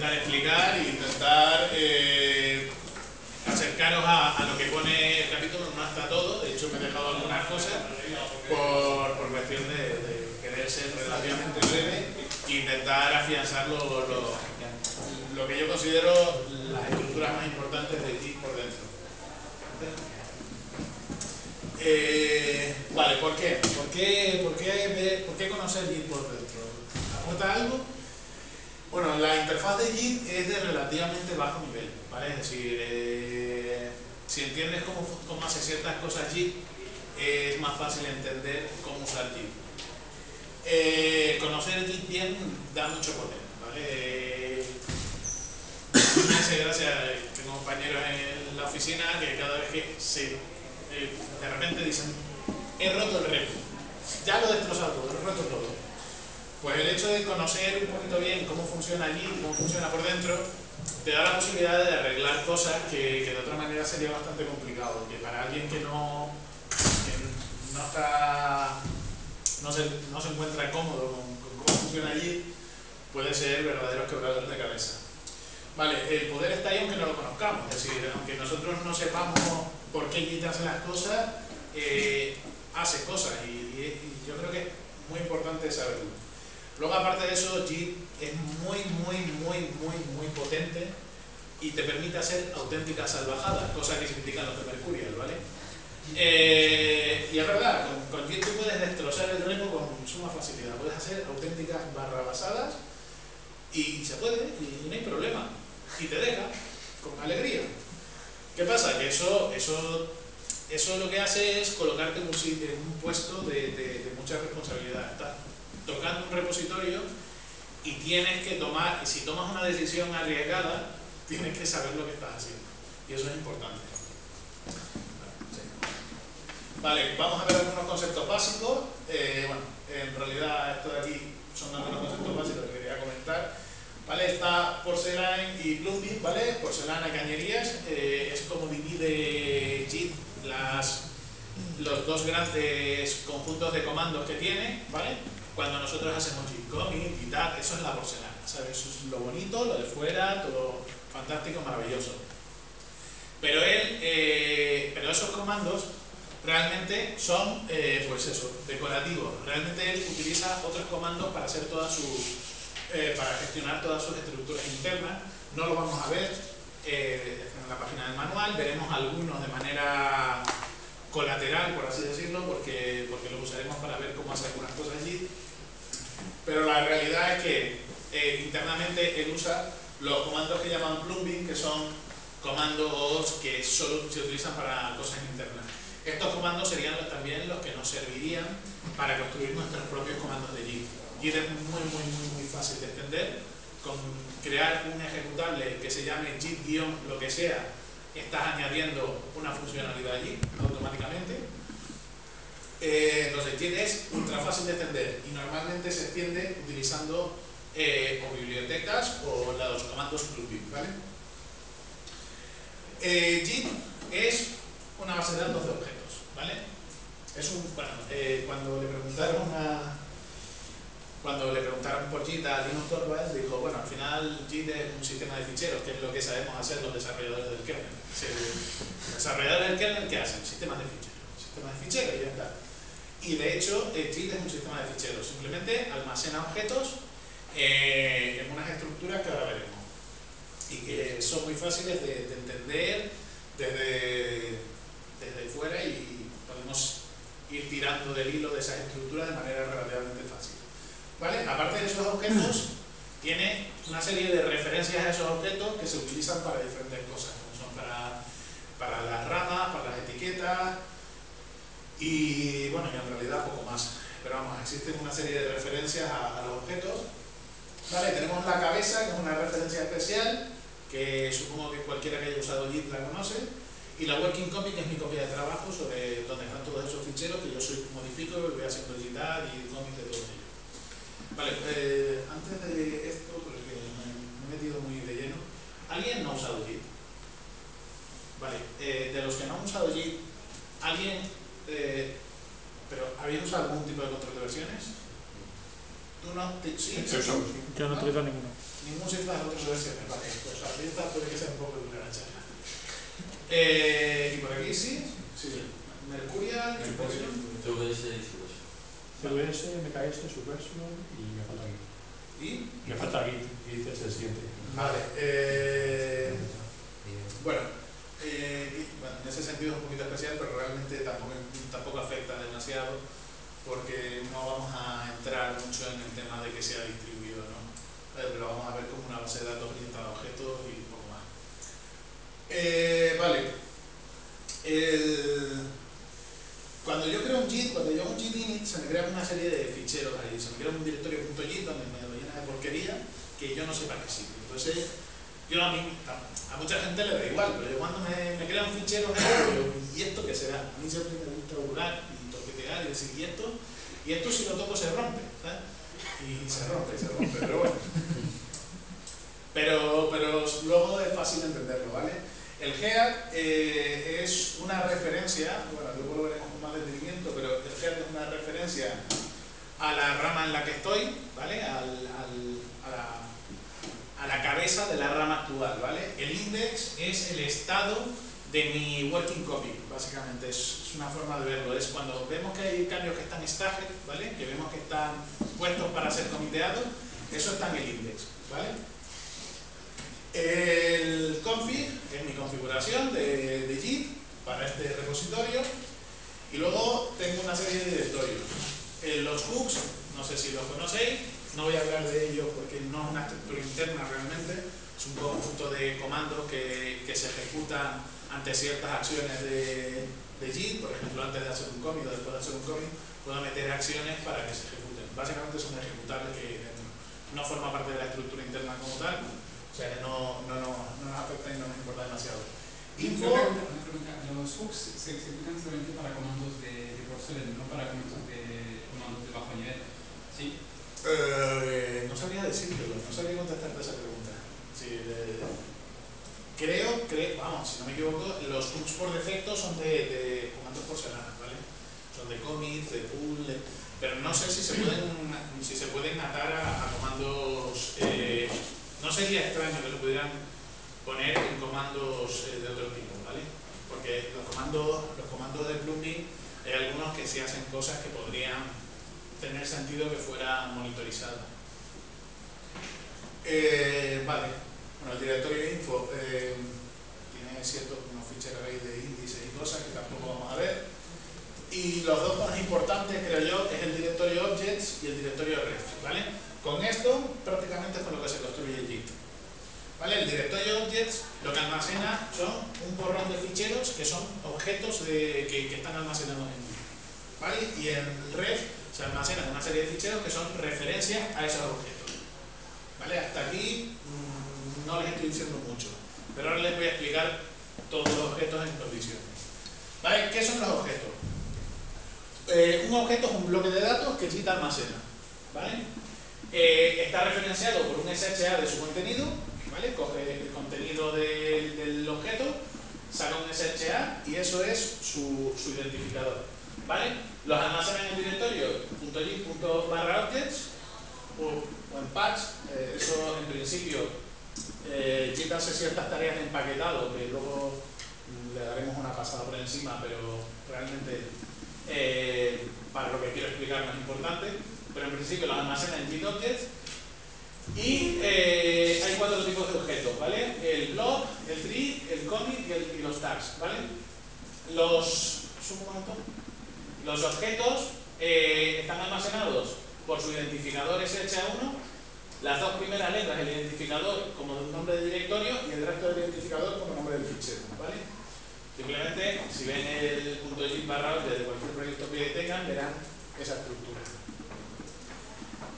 intentar explicar e intentar acercaros a lo que pone el capítulo. No está todo, de hecho me he dejado algunas cosas por cuestión de querer ser relativamente breve e intentar afianzar lo que yo considero las estructuras más importantes de JIT por dentro. Vale, ¿por qué? ¿Por qué conocer JIT por dentro? ¿Aporta algo? Bueno, la interfaz de JIT es de relativamente bajo nivel, ¿vale? Es decir, si entiendes cómo hace ciertas cosas JIT, es más fácil entender cómo usar JIT. Conocer JIT bien da mucho poder, ¿vale? Me hace gracia, tengo compañeros en la oficina que cada vez que de repente dicen, he roto el repo, ya lo he destrozado todo, lo he roto todo. Pues el hecho de conocer un poquito bien cómo funciona allí, cómo funciona por dentro, te da la posibilidad de arreglar cosas que de otra manera sería bastante complicado, que para alguien que no se encuentra cómodo con cómo funciona allí, puede ser verdaderos quebradores de cabeza. Vale, el poder está ahí aunque no lo conozcamos, es decir, aunque nosotros no sepamos por qué JIT hace las cosas, hace cosas y yo creo que es muy importante saberlo. Luego, aparte de eso, JIT es muy potente y te permite hacer auténticas salvajadas, cosas que se indican los de Mercurial, ¿vale? Y es verdad, con JIT tú puedes destrozar el repo con suma facilidad, puedes hacer auténticas barrabasadas y se puede, y no hay problema, y te deja con alegría. ¿Qué pasa? Que eso lo que hace es colocarte en un puesto de mucha responsabilidad. Estás tocando un repositorio y tienes que tomar, y si tomas una decisión arriesgada, tienes que saber lo que estás haciendo. Y eso es importante. Vale, vamos a ver algunos conceptos básicos. Bueno, en realidad esto de aquí son algunos conceptos básicos que quería comentar. Vale, está Porcelain y Plumbing, ¿vale? Porcelana y Cañerías, es como divide JIT los dos grandes conjuntos de comandos que tiene, ¿vale? Cuando nosotros hacemos JIT commit, JIT add, eso es la porcelana, ¿sabes? Eso es lo bonito, lo de fuera, todo fantástico, maravilloso. Pero esos comandos realmente son, pues eso, decorativos. Realmente él utiliza otros comandos para hacer para gestionar todas sus estructuras internas. No lo vamos a ver en la página del manual, veremos algunos de manera colateral, por así decirlo, porque lo usaremos para ver cómo hacer algunas cosas allí. Pero la realidad es que internamente él usa los comandos que llaman plumbing, que son comandos que solo se utilizan para cosas internas. Estos comandos serían también los que nos servirían para construir nuestros propios comandos de JIT. JIT es muy fácil de entender. Con crear un ejecutable que se llame JIT- lo que sea, estás añadiendo una funcionalidad allí automáticamente. Entonces JIT es ultra fácil de entender y normalmente se extiende utilizando o bibliotecas o los comandos plumbing, ¿vale? JIT es una base de datos de objetos, ¿vale? Es cuando le preguntaron por JIT a Linus Torvalds, dijo, bueno, al final JIT es un sistema de ficheros, que es lo que sabemos hacer los desarrolladores del kernel. Los desarrolladores del kernel, ¿qué hacen? Sistemas de ficheros y ya está. Y de hecho, JIT es un sistema de ficheros, simplemente almacena objetos en unas estructuras que ahora veremos. Y que son muy fáciles de entender desde fuera y podemos ir tirando del hilo de esas estructuras de manera relativamente fácil. ¿Vale? Aparte de esos objetos, tiene una serie de referencias a esos objetos que se utilizan para diferentes cosas, como son para las ramas, para las etiquetas y bueno, y en realidad poco más. Pero vamos, existen una serie de referencias a los objetos. Vale, tenemos la cabeza, que es una referencia especial, que supongo que cualquiera que haya usado JIT la conoce. Y la working copy, que es mi copia de trabajo sobre donde están todos esos ficheros que yo modifico y voy haciendo JIT add y commit de todo ello. Vale, antes de esto, porque me he metido muy de lleno, ¿alguien no ha usado JIT? Vale, de los que no han usado JIT, ¿alguien, pero habéis usado algún tipo de control de versiones? ¿Tú no? ¿Sí? Sí, usamos. Yo no he utilizado ninguno. Ningún cita las otras versiones, vale, pues ahorita puede que sea un poco dura la charla. Y por aquí sí, Mercurial, CVS, MKS, Subversion y me falta Git. ¿Y? Me falta Git, Git es el siguiente. Vale, bueno, en ese sentido es un poquito especial, pero realmente tampoco afecta demasiado, porque no vamos a entrar mucho en el tema de que sea distribuido, ¿no? Lo vamos a ver como una base de datos orientada a objetos y un poco más. Vale. Cuando yo creo un JIT, cuando yo hago un JIT init, se me crean una serie de ficheros ahí, se me crea un directorio .jit donde me lo llena de porquería que yo no sé para qué sirve. Entonces, a mucha gente le da igual, pero yo cuando me crean ficheros ahí, ¿y esto qué será? A mí siempre me gusta jugar y toquetear y decir, ¿y esto si lo toco se rompe? ¿Sabes? Y se rompe, pero bueno. Pero luego es fácil entenderlo, ¿vale? El head es una referencia, bueno, luego lo veremos con más detenimiento, pero el head es una referencia a la rama en la que estoy, ¿vale? A la cabeza de la rama actual, ¿vale? El index es el estado de mi working copy, básicamente, es una forma de verlo, es cuando vemos que hay cambios que están staged, ¿vale? Que vemos que están puestos para ser comiteados, eso está en el index, ¿vale? El config es mi configuración de Git para este repositorio y luego tengo una serie de directorios. Los hooks, no sé si los conocéis, no voy a hablar de ellos porque no es una estructura interna realmente, es un conjunto de comandos que se ejecutan ante ciertas acciones de Git, por ejemplo, antes de hacer un commit o después de hacer un commit, puedo meter acciones para que se ejecuten. Básicamente son ejecutables que no forma parte de la estructura interna como tal. O sea que no nos afecta y no nos importa demasiado. Una pregunta, los hooks se ejecutan solamente para comandos de procedure, no para comandos de bajo nivel, ¿sí? No sabría decirlo, no sabría contestarte esa pregunta. Sí, creo, vamos, si no me equivoco, los hooks por defecto son de comandos porcelanas, ¿vale? Son de commits, de pull, pero no sé si se pueden atar a comandos. No sería extraño que lo pudieran poner en comandos de otro tipo, ¿vale? Porque los comandos de plumbing hay algunos que sí hacen cosas que podrían tener sentido que fuera monitorizado. Vale, bueno, el directorio info tiene ciertos unos ficheros ahí de índices y cosas que tampoco vamos a ver. Y los dos más importantes, creo yo, es el directorio objects y el directorio ref, ¿vale? Con esto prácticamente es con lo que se construye el Git. ¿Vale? El directorio objects lo que almacena son un porrón de ficheros que son objetos que están almacenados en Git. ¿Vale? Y en ref se almacenan una serie de ficheros que son referencias a esos objetos. ¿Vale? Hasta aquí no les estoy diciendo mucho, pero ahora les voy a explicar todos los objetos en condiciones. ¿Vale? ¿Qué son los objetos? Un objeto es un bloque de datos que Git almacena, ¿vale? Está referenciado por un SHA de su contenido, ¿vale? Coge el contenido del objeto, saca un SHA y eso es su identificador, ¿vale? Los almacena en el directorio .git./objects o en patch. Eso en principio Git hace ciertas tareas de empaquetado que luego le daremos una pasada por encima, pero realmente para lo que quiero explicar no es importante, pero en principio los almacena en GitObjects y hay 4 tipos de objetos, ¿vale? El blob, el tree, el commit y los tags, ¿vale? Los objetos están almacenados por su identificador SHA1, las dos primeras letras del identificador como de un nombre de directorio y el resto del identificador como nombre del fichero, ¿vale? Simplemente, si ven el .git/object de cualquier proyecto que tengan, verán esa estructura.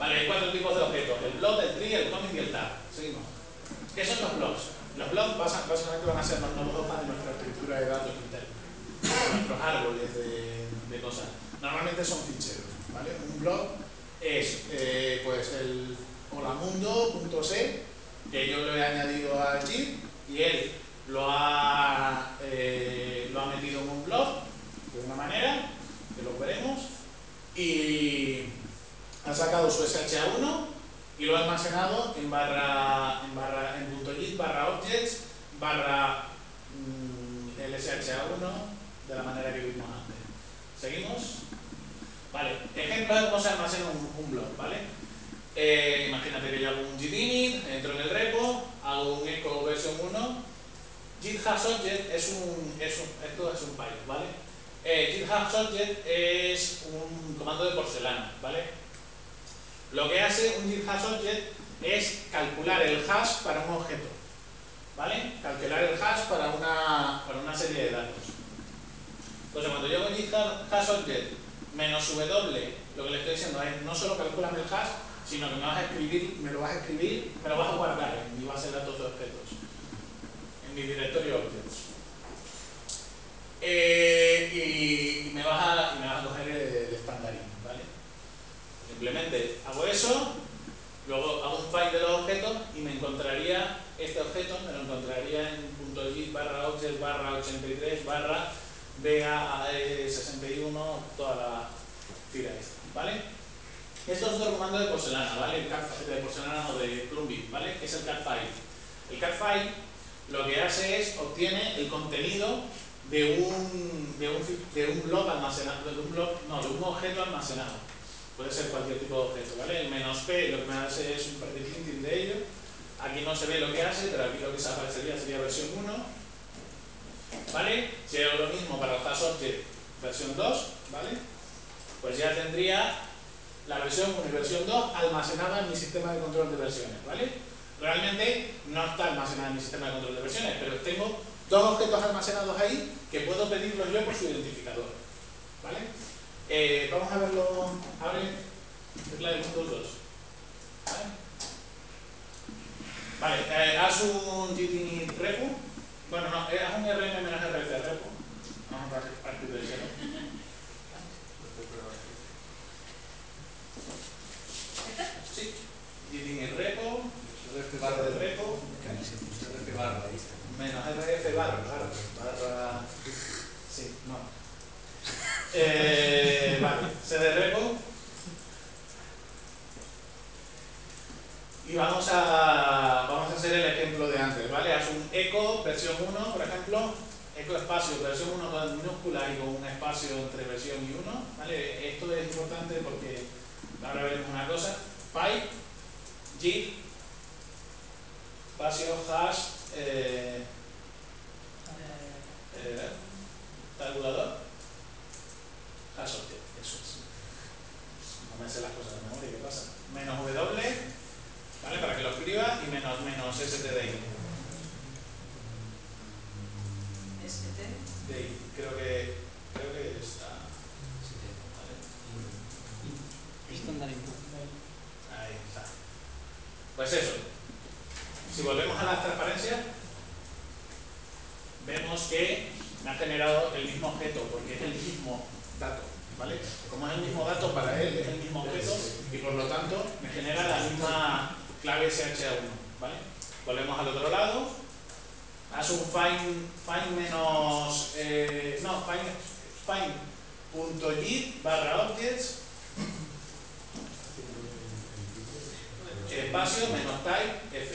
Vale, hay 4 tipos de objetos: el blob, el tree, el commit y el tag. Seguimos. ¿Qué son los blobs? Los blobs básicamente van a ser los nodos de nuestra estructura de datos interna, nuestros árboles de cosas. Normalmente son ficheros, ¿vale? Un blob es pues el holamundo.c que yo lo he añadido a Git y él lo ha metido en un blob de una manera, que lo veremos, y ha sacado su SHA1 y lo he almacenado en punto .git barra objects barra lsha1 de la manera que vimos antes. ¿Seguimos? Vale, ejemplo de cómo se almacena un blog, ¿vale? Imagínate que yo hago un git init, entro en el repo, hago un echo version 1. Git hash object esto es un pilot, ¿vale? Git hash object es un comando de porcelana, ¿vale? Lo que hace un git hash object es calcular el hash para un objeto, ¿vale? Calcular el hash para una serie de datos. Entonces, cuando yo hago git hash object menos w, lo que le estoy diciendo es no solo calculame el hash, sino que me lo vas a guardar en mi base de datos de objetos, en mi directorio objects. Y me vas a coger el estandarín, ¿vale? Simplemente hago eso, luego hago un find de los objetos y me encontraría este objeto, me lo encontraría en .git barra object barra 83 barra BA61, toda la tira esta, ¿vale? Esto es otro comando de porcelana, ¿vale? De porcelana o de Plumbing, ¿vale? Que es el cat file. El cat file lo que hace es obtiene el contenido de un blog almacenado, de un objeto almacenado. Puede ser cualquier tipo de objeto, ¿vale? El "-p" lo que me hace es un preprinting de ello. Aquí no se ve lo que hace, pero aquí lo que se aparecería sería versión 1, ¿vale? Si hago lo mismo para el hash object versión 2, ¿vale? Pues ya tendría la versión 1 y versión 2 almacenada en mi sistema de control de versiones, ¿vale? Realmente no está almacenada en mi sistema de control de versiones, pero tengo dos objetos almacenados ahí que puedo pedirlos yo por su identificador, ¿vale? Vamos a verlo. Abre la de Windows 2, ¿vale? Haz un git init repo. Bueno, no, haz un rm-rf repo. Vamos a partir del cero. Sí, git init repo, barra de repo, menos rf barra, sí, no. Vale, cd repo. Y vamos a hacer el ejemplo de antes, ¿vale? Haz un echo versión 1, por ejemplo, echo espacio versión 1 con minúsculas y con un espacio entre versión y 1, ¿vale? Esto es importante porque ahora veremos una cosa. Pipe, git, espacio, hash, tabulador, hash object, eso es. No me sé las cosas de memoria, ¿qué pasa? Menos w, ¿vale? Para que lo escriba, y menos stdi. STDI, creo que está. ¿Vale? Ahí está. Pues eso. Si volvemos a las transparencias, vemos que me ha generado el mismo objeto, porque es el mismo dato, ¿vale? Como es el mismo dato, para él es el mismo objeto y por lo tanto me genera la misma clave SHA1, ¿vale? Volvemos al otro lado. Haz un find.git barra objects espacio menos type f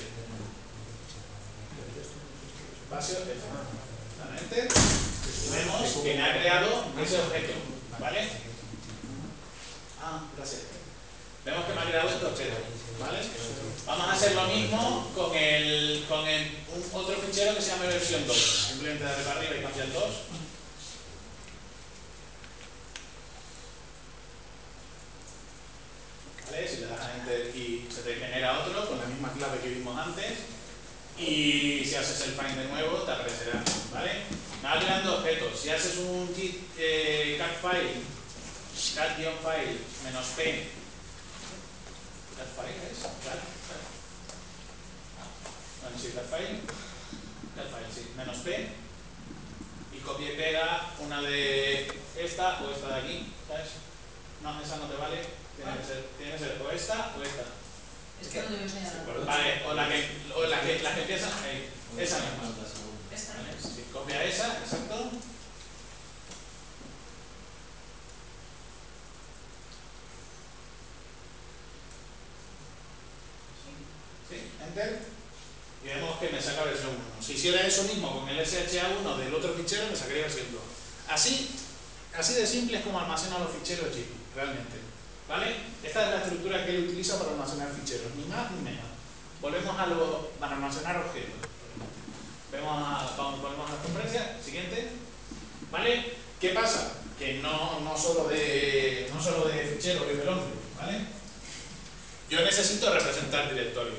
espacio f. Exactamente. Y vemos que me ha creado ese objeto, ¿vale? Gracias. Vemos que me ha creado este objeto, ¿vale? Vamos a hacer lo mismo con otro fichero que se llama versión 2. Simplemente darle para arriba y cambiar 2. ¿Vale? Si le das a Enter y se te genera otro con la misma clave que vimos antes. Y si haces el find de nuevo, te aparecerá, ¿vale? Me va creando objetos. Si haces un git cat file, cat-file menos p, cat file es, bueno, sí, cat file, sí, menos p, y copia y pega una de esta o esta de aquí, ¿sabes? No, esa no te vale, tiene que ser o esta o esta. Esto no debe ser. Vale, o la que empieza ahí, esa misma. ¿Vale? Sí, copia esa, exacto. y vemos que me saca versión 1. Si hiciera eso mismo con el SHA1 del otro fichero, me sacaría versión 2. Así de simple es como almacena los ficheros JIT, realmente. ¿Vale? Esta es la estructura que él utiliza para almacenar ficheros, ni más ni menos. Volvemos para almacenar objetos. Volvemos a la conferencia, siguiente. ¿Vale? ¿Qué pasa? Que no solo de ficheros vive el hombre, ¿vale? Yo necesito representar directorios.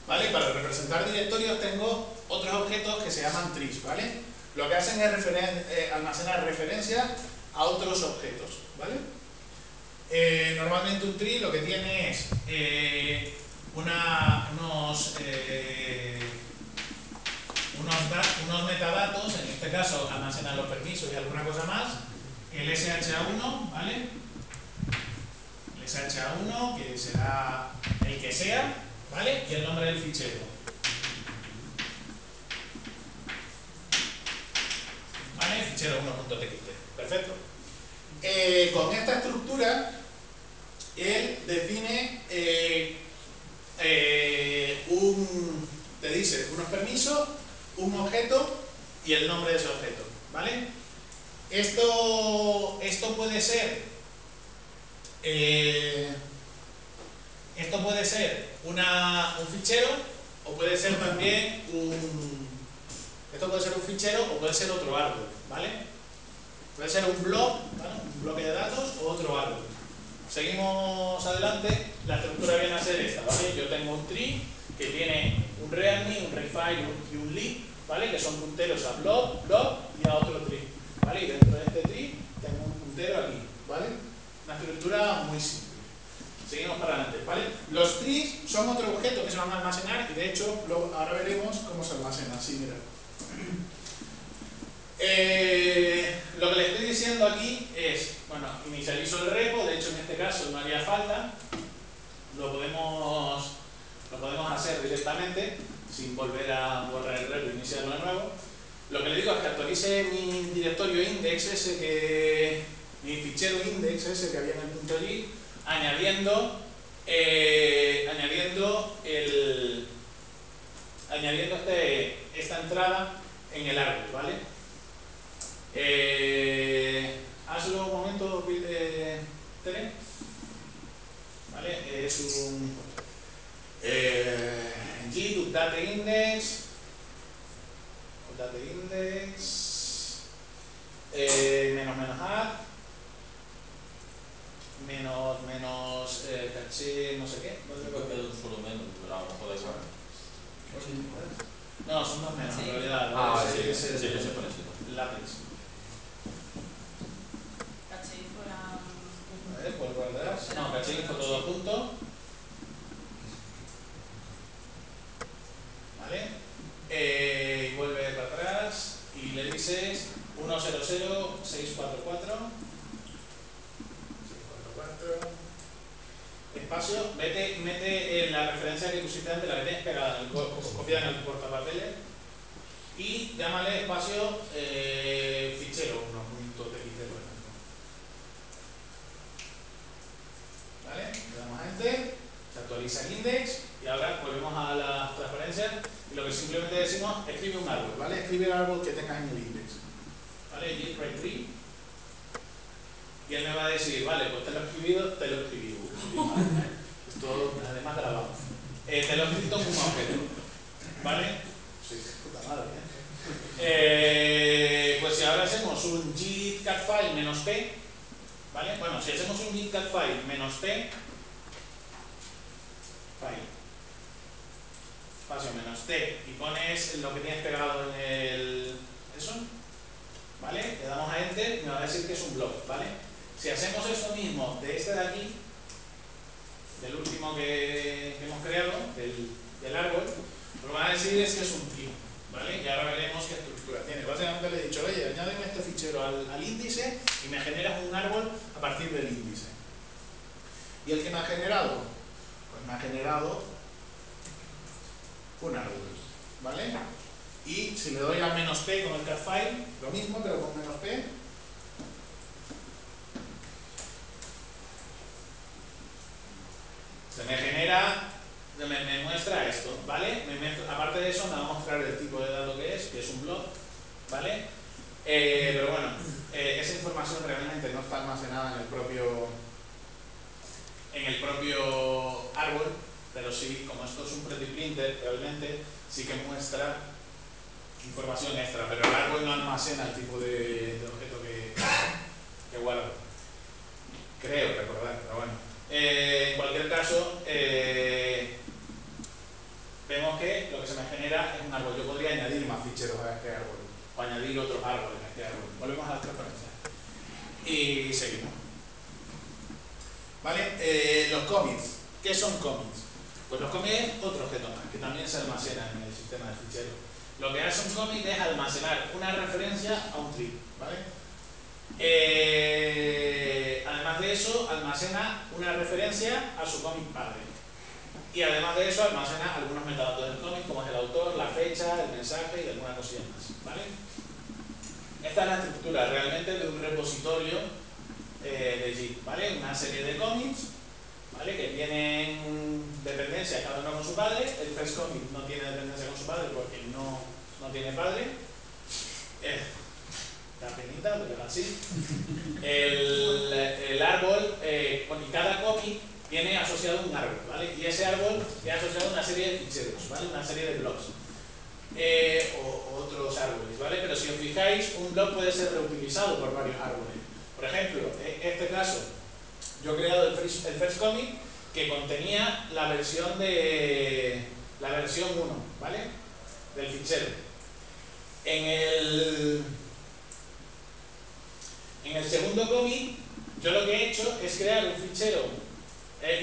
¿Vale? Para representar directorios tengo otros objetos que se llaman trees, ¿vale? Lo que hacen es almacenar referencias a otros objetos, ¿vale? Normalmente un tree lo que tiene es unos metadatos, en este caso almacenan los permisos y alguna cosa más, el SHA1, ¿vale? El SHA1, que será el que sea, ¿vale? Y el nombre del fichero. ¿Vale? Fichero 1.txt. Perfecto. Con esta estructura, él define te dice unos permisos, un objeto y el nombre de ese objeto, ¿vale? Esto puede ser un fichero o puede ser también esto puede ser un fichero o puede ser otro árbol, ¿vale? Puede ser un blog, ¿vale? Un bloque de datos o otro árbol. Seguimos adelante, la estructura viene a ser esta, ¿vale? Yo tengo un tree que tiene un readme, un refile y un lead, ¿vale? Que son punteros a blog y a otro tree, ¿vale? Y dentro de este tree tengo un puntero aquí, ¿vale? Una estructura muy simple. Seguimos para adelante, ¿vale? Los trees son otro objeto que se van a almacenar y de hecho ahora veremos cómo se almacenan. Sí, mira. Lo que le estoy diciendo aquí es, bueno, inicializo el repo, de hecho en este caso no haría falta, lo podemos hacer directamente sin volver a borrar el repo e iniciarlo de nuevo. Lo que le digo es que actualice mi directorio index, mi fichero index ese que había en el punto .git, añadiendo esta entrada en el árbol, ¿vale? Hazlo un momento, Tere. ¿Vale? Es un git update index -add menos caché no sé qué. Creo que es un solo menos, pero a lo mejor da igual. No, son dos menos en realidad. Sí, se pone así. Lápiz. Caché fuera. A ver, ¿cuál guardarás? No, caché info todo junto. ¿Vale? Y vuelve para atrás y le dices 100.644 espacio, mete en la referencia que pusiste antes, la que tienes pegada, copiada en el portapapeles, y llámale espacio fichero 1.txt, por ejemplo. ¿Vale? Le damos a Enter, se actualiza el index y ahora volvemos a las transparencias y lo que simplemente decimos, escribe un árbol, ¿vale? Escribe el árbol que tengas en el index. ¿Vale? Git write tree. Y él me va a decir, vale, pues te lo he escribido. Esto además grabado. Te lo he escrito como un objeto. ¿Vale? Sí, puta madre, pues si ahora hacemos un git catfile -p, ¿vale? Bueno, si hacemos un git catfile -p, file, espacio -t, y pones lo que tienes pegado en el... eso, ¿vale? Le damos a Enter y me va a decir que es un blog, ¿vale? Si hacemos eso mismo de este de aquí, del último que hemos creado, del árbol, lo que va a decir es que es un tree, ¿vale? Y ahora veremos qué estructura tiene. Básicamente le he dicho, oye, añádeme este fichero al índice y me generas un árbol a partir del índice. ¿Y el que me ha generado? Pues me ha generado un árbol, ¿vale? Y si le doy a -p con el catfile, lo mismo, pero con -p. Se me genera, me muestra esto, ¿vale? Aparte de eso me va a mostrar el tipo de dato que es un blob, ¿vale? Pero bueno, esa información realmente no está almacenada en el propio árbol, pero sí, como esto es un pretty printer, realmente sí que muestra información extra, pero el árbol no almacena el tipo de objeto que guarda. Creo recordar, pero bueno. En cualquier caso, vemos que lo que se me genera es un árbol. Yo podría añadir más ficheros a este árbol, o añadir otros árboles a este árbol. Volvemos a las transparencias. Y seguimos. ¿Vale? Los commits. ¿Qué son commits? Pues los commits es otro objeto más, que también se almacena en el sistema de ficheros. Lo que hace un commit es almacenar una referencia a un tree, ¿vale? Además de eso, almacena una referencia a su commit padre. Y además de eso, almacena algunos metadatos del commit, como es el autor, la fecha, el mensaje y alguna cosilla más, ¿vale? Esta es la estructura realmente de un repositorio de Git, ¿vale? Una serie de commits, ¿vale? Que tienen dependencia cada uno con su padre. El first commit no tiene dependencia con su padre porque no tiene padre. La penita, porque es así. El árbol, y cada commit tiene asociado un árbol, ¿vale? Y ese árbol tiene asociado una serie de ficheros, ¿vale? Una serie de blobs. O otros árboles, ¿vale? Pero si os fijáis, un blob puede ser reutilizado por varios árboles. Por ejemplo, en este caso, yo he creado el first commit que contenía la versión 1, ¿vale? Del fichero. En el segundo commit, yo lo que he hecho es crear un fichero. En el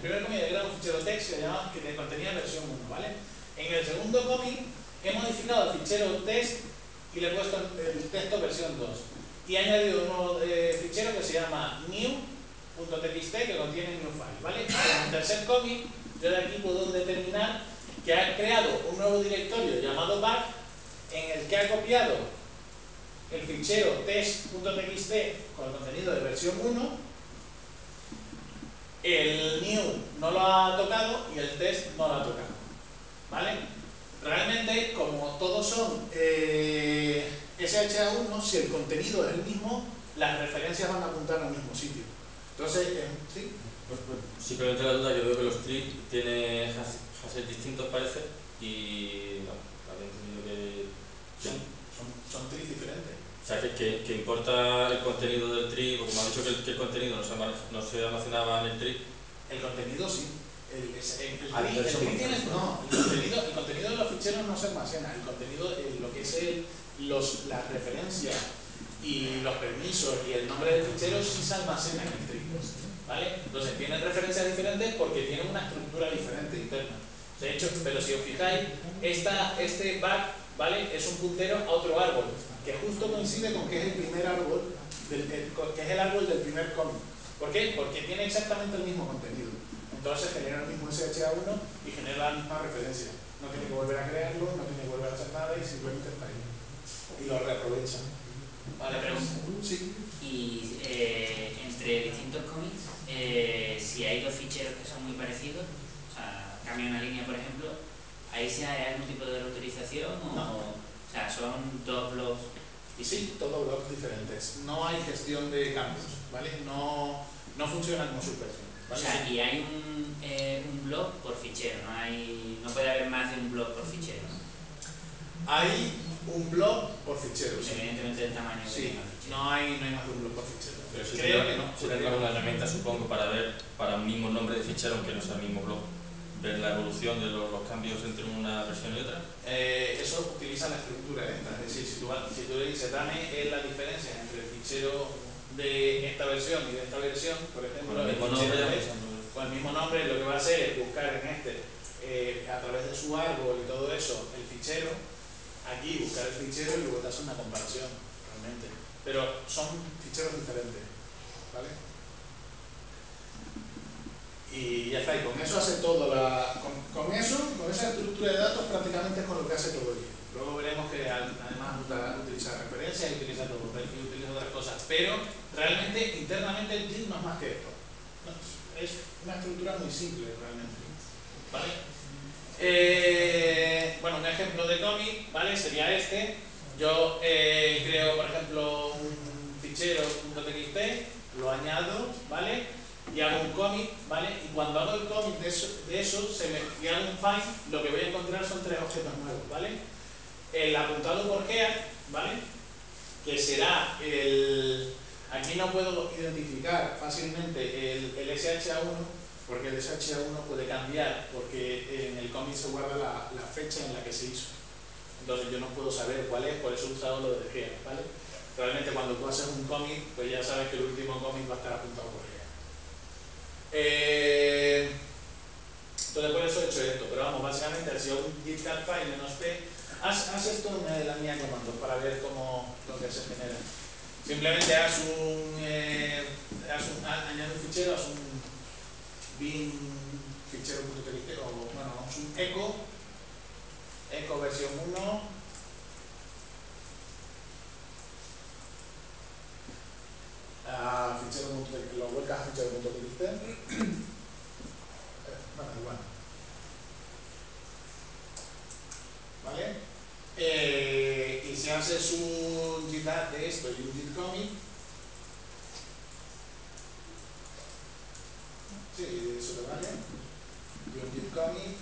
primer commit he creado un fichero text que contenía versión 1, ¿vale? En el segundo commit he modificado el fichero test y le he puesto el texto versión 2. Y he añadido un nuevo fichero que se llama new.txt que contiene new file, ¿vale? En el tercer commit, yo de aquí puedo determinar que ha creado un nuevo directorio llamado back en el que ha copiado el fichero test.txt con el contenido de versión 1. El new no lo ha tocado y el test no lo ha tocado, ¿vale? Realmente, como todos son SHA1, si el contenido es el mismo, las referencias van a apuntar al mismo sitio. Entonces, ¿sí? Pues, simplemente la duda, yo veo que los trees tienen hashes distintos, parece, y no, había entendido que son trees diferentes. o sea, que importa el contenido del tree, porque me ha dicho que el contenido no se almacenaba en el tree. El contenido sí. El contenido de los ficheros no se almacena. El contenido, lo que es las referencias y los permisos y el nombre del fichero sí se almacena en el tree, ¿vale? Entonces tienen referencias diferentes porque tienen una estructura diferente interna. De hecho, pero si os fijáis, este back, ¿vale? Es un puntero a otro árbol que justo coincide con que es el primer árbol, que es el árbol del primer commit. ¿Por qué? Porque tiene exactamente el mismo contenido. Entonces genera el mismo SHA1 y genera la misma referencia. No tiene que volver a crearlo, no tiene que volver a hacer nada y simplemente está ahí. Y lo reaprovecha. Vale, pero sí. Y entre distintos commits, si hay dos ficheros que son muy parecidos, o sea, cambia una línea, por ejemplo, ¿ahí sí hay algún tipo de reutilización? No. O sea, son dos blogs distintos. Sí, todos blogs diferentes. No hay gestión de cambios, ¿vale? No funciona como subversión, ¿vale? O sea, y hay un blog por fichero, no puede haber más de un blog por fichero, ¿no? Hay un blog por fichero, sí. Evidentemente del tamaño que sí, tenga el fichero. No hay más de un blog por fichero. Pero sí creo que no. Sí tendrá una herramienta, supongo, para ver para un mismo nombre de fichero, aunque no sea el mismo blog, ver la evolución de los cambios entre una versión y otra. Eso utiliza la estructura esta, es decir, si tú le dices dame la diferencia entre el fichero de esta versión y de esta versión, por ejemplo, con el mismo nombre, lo que va a hacer es buscar en a través de su árbol y todo eso, el fichero, aquí buscar el fichero y luego te hace una comparación, realmente. Pero son ficheros diferentes, ¿vale? Y ya está, y con eso hace todo con esa estructura de datos prácticamente es con lo que hace todo el día. Luego veremos que además utiliza referencias y utiliza todo, y utiliza otras cosas, pero realmente internamente el TIL no es más que esto. No, es una estructura muy simple realmente, ¿vale? ejemplo de commit, ¿vale? Sería este. Yo creo, por ejemplo, un fichero .txt, lo añado, ¿vale? Y hago un commit, ¿vale? Y cuando hago el commit de eso y hago un find, lo que voy a encontrar son 3 objetos nuevos, ¿vale? El apuntado por head, ¿vale? Que será el... Aquí no puedo identificar fácilmente el SHA1, porque el SHA1 puede cambiar, porque en el commit se guarda la fecha en la que se hizo. Entonces yo no puedo saber cuál es, por eso he usado lo de head, ¿vale? Realmente cuando tú haces un commit, pues ya sabes que el último commit va a estar apuntado por head. Entonces por eso he hecho esto, pero vamos, básicamente si hago un git cat file -p, haz esto en la línea de comandos para ver cómo lo que se genera. Simplemente añade un fichero, haz un bin fichero.txt o bueno, haz un echo versión 1 a fichero.txt, lo vuelcas a fichero.txt. Bueno, igual. ¿Vale? Y si haces un git add de esto y un git commit, sí, eso te vale. Y un git commit,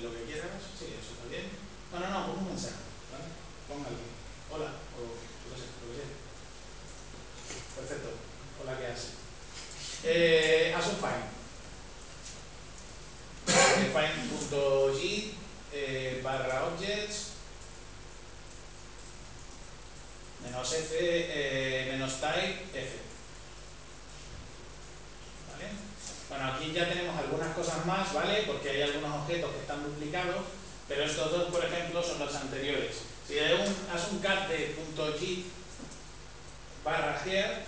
lo que quieras, sí, eso está bien. No, pon un mensaje, ¿vale? Pon alguien. Hola, o yo qué sé, lo que sea. Perfecto. Hola, ¿qué haces? Haz un find. Find.git /objects -f -type f. ¿Vale? Bueno, aquí ya tenemos algunas cosas más, ¿vale? Porque hay algunos objetos que están duplicados, pero estos dos, por ejemplo, son los anteriores. Si haz un cat de .git /here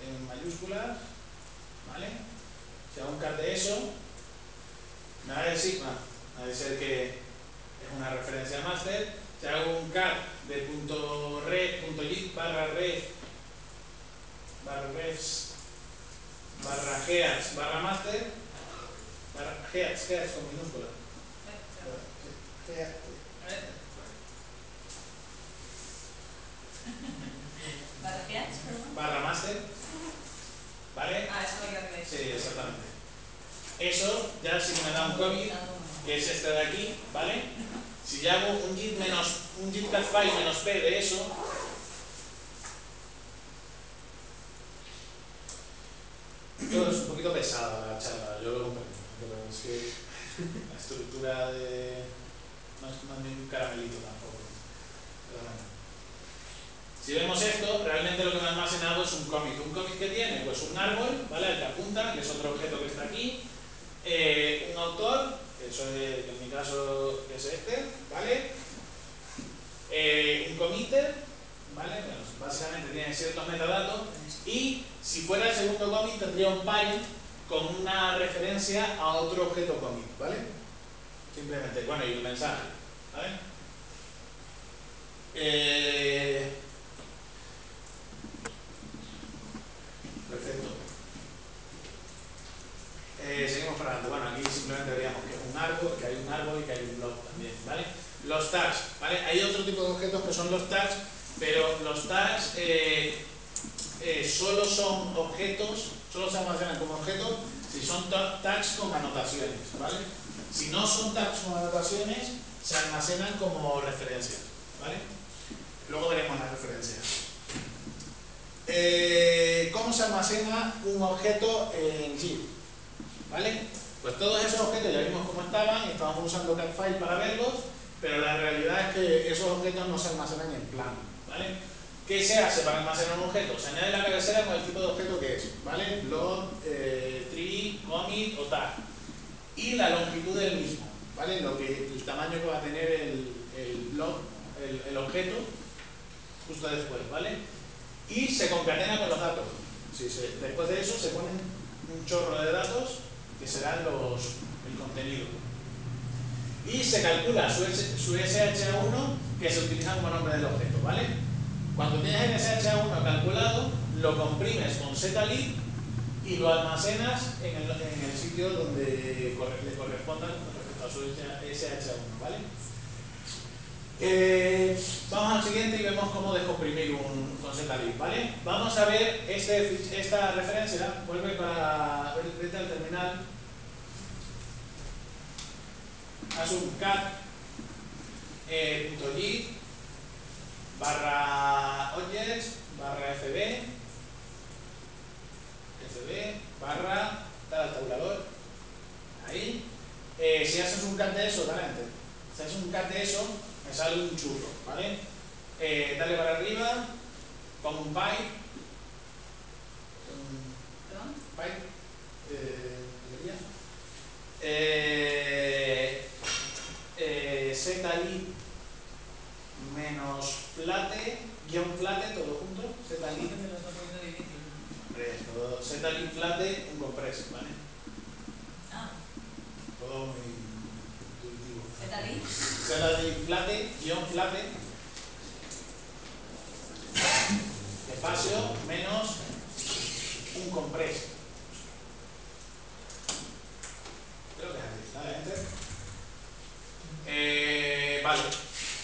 en mayúsculas, ¿vale? Si hago un cat de eso, me va a decir, bueno, va a decir que es una referencia master. Si hago un cat de .git /refs /heads /master, heads con minúscula, /master, ¿vale? Ah, eso lo que Sí, exactamente. Eso ya sí me da un commit, que es este de aquí, ¿vale? Si yo hago un git cat file -p de eso, todo es un poquito pesada la charla, yo lo comprendo, pero es que la estructura no es ningún caramelito tampoco. Pero bueno. Si vemos esto, realmente lo que me ha almacenado es un commit. ¿Un commit que tiene? Pues un árbol, ¿vale? Al que apunta, que es otro objeto que está aquí. Un autor, que en mi caso es este, ¿vale? Un committer, ¿vale? Bueno, básicamente tiene ciertos metadatos. Y si fuera el segundo commit tendría un parent con una referencia a otro objeto commit, ¿vale? Simplemente, bueno, y un mensaje, ¿vale? Perfecto. Seguimos para adelante. Bueno, aquí simplemente veríamos que es un árbol, que hay un árbol y que hay un block también, ¿vale? Los tags, ¿vale? Hay otro tipo de objetos que son los tags, pero los tags solo son objetos, solo se almacenan como objetos si son tags con anotaciones, ¿vale? Si no son tags con anotaciones, se almacenan como referencias, ¿vale? Luego veremos las referencias. ¿Cómo se almacena un objeto en Git? ¿Vale? Pues todos esos objetos ya vimos cómo estaban y estábamos usando catfile para verlos, pero la realidad es que esos objetos no se almacenan en plan, ¿vale? ¿Qué se hace para almacenar un objeto? Se añade la cabecera con el tipo de objeto que es, ¿vale? Load, tree, commit o tag. Y la longitud del mismo, ¿vale? El tamaño que va a tener el objeto justo después, ¿vale? Y se concatena con los datos. Después de eso se ponen un chorro de datos que serán el contenido. Y se calcula su SHA1 que se utiliza como nombre del objeto, ¿vale? Cuando tienes el SHA1 calculado, lo comprimes con zlib y lo almacenas en el sitio donde le corresponda con respecto a su SH1, ¿vale? Vamos al siguiente y vemos cómo descomprimir un con zlib, ¿vale? Vamos a ver esta referencia, vete al terminal, haz un cat .git /objects /fb barra tal al tabulador, ahí. Si haces un cat de eso, dale enter. Si haces un cat de eso, me sale un churro, ¿vale? Dale para arriba, pon un pipe, zlib menos flate, guión flate, todo junto, zlib, zlib flate, un compress, ¿vale? Todo muy intuitivo. Zlib flate, guión flate, espacio menos un compress. Creo que es así, dale enter. Vale,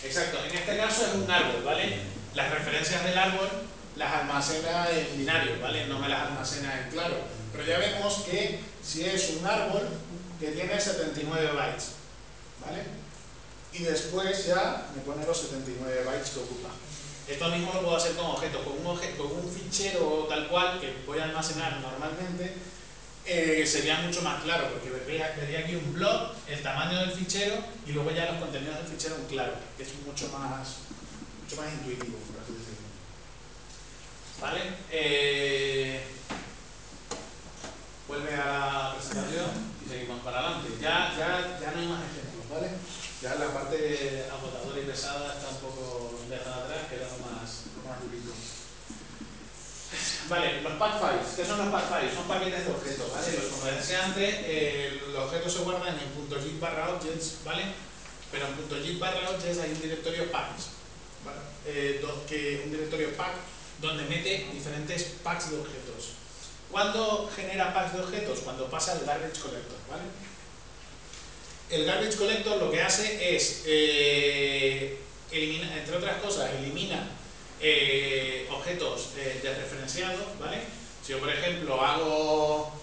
exacto, en este caso es un árbol, ¿vale? Las referencias del árbol las almacena en binario, ¿vale? No me las almacena en claro. Pero ya vemos que si es un árbol que tiene 79 bytes, ¿vale? Y después ya me pone los 79 bytes que ocupa. Esto mismo lo puedo hacer con objetos, con un fichero tal cual que voy a almacenar normalmente. Sería mucho más claro, porque vería aquí un blob, el tamaño del fichero y luego ya los contenidos del fichero en claro, que es mucho más intuitivo, por así decirlo. ¿Vale? Vuelve a la presentación y seguimos para adelante. Ya no hay más ejemplos, ¿vale? Ya la parte agotadora y pesada está un poco dejada atrás, queda más durito. Vale, los pack files. ¿Qué son los pack files? Son paquetes de objetos, ¿vale? Como decía antes, los objetos se guardan en .git /objects, ¿vale? Pero en .git /objects hay un directorio packs, ¿vale? Un directorio pack donde mete diferentes packs de objetos. ¿Cuándo genera packs de objetos? Cuando pasa el garbage collector, ¿vale? El garbage collector lo que hace es, entre otras cosas, elimina objetos desreferenciados, ¿vale? Si yo, por ejemplo, hago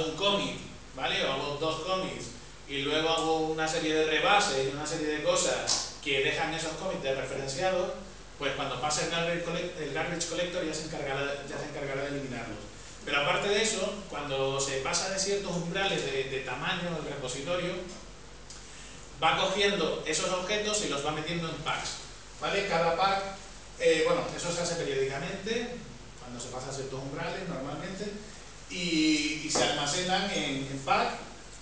un commit, ¿vale? O hago dos commits y luego hago una serie de rebases y una serie de cosas que dejan esos commits desreferenciados, pues cuando pase el garbage collector ya se encargará de eliminarlos. Pero aparte de eso, cuando se pasa de ciertos umbrales de tamaño del repositorio, va cogiendo esos objetos y los va metiendo en packs, ¿vale? Cada pack, bueno, eso se hace periódicamente, cuando se pasa ciertos umbrales normalmente, y se almacenan en pack,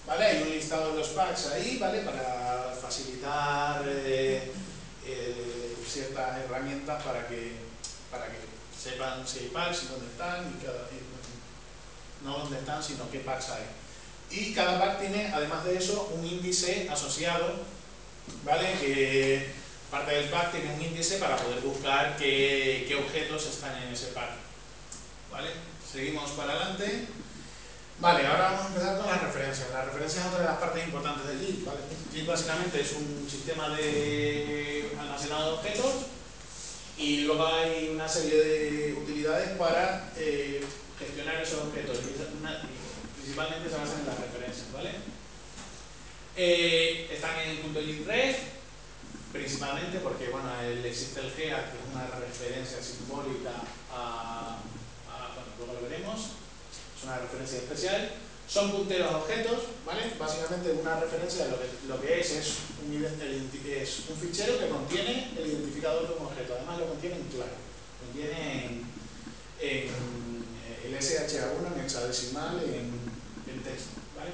¿vale? Hay un listado de los packs ahí, ¿vale? Para facilitar ciertas herramientas para que sepan si hay packs y dónde están, no dónde están, sino qué packs hay. Y cada pack tiene, además de eso, un índice asociado, ¿vale? Que parte del pack tiene un índice para poder buscar qué objetos están en ese pack, ¿vale? Seguimos para adelante. Vale, ahora vamos a empezar con las referencias. Las referencias es otra de las partes importantes del Git, ¿vale? Git básicamente es un sistema de almacenado de objetos y luego hay una serie de utilidades para gestionar esos objetos. Principalmente se basan en las referencias, ¿vale? Están en .git red, principalmente porque, bueno, existe el GEA, que es una referencia simbólica bueno, luego lo veremos, es una referencia especial. Son punteros a objetos, ¿vale? Básicamente una referencia de lo que es un fichero que contiene el identificador de un objeto, además lo contiene en claro, contiene el SHA1 en hexadecimal en texto, ¿vale?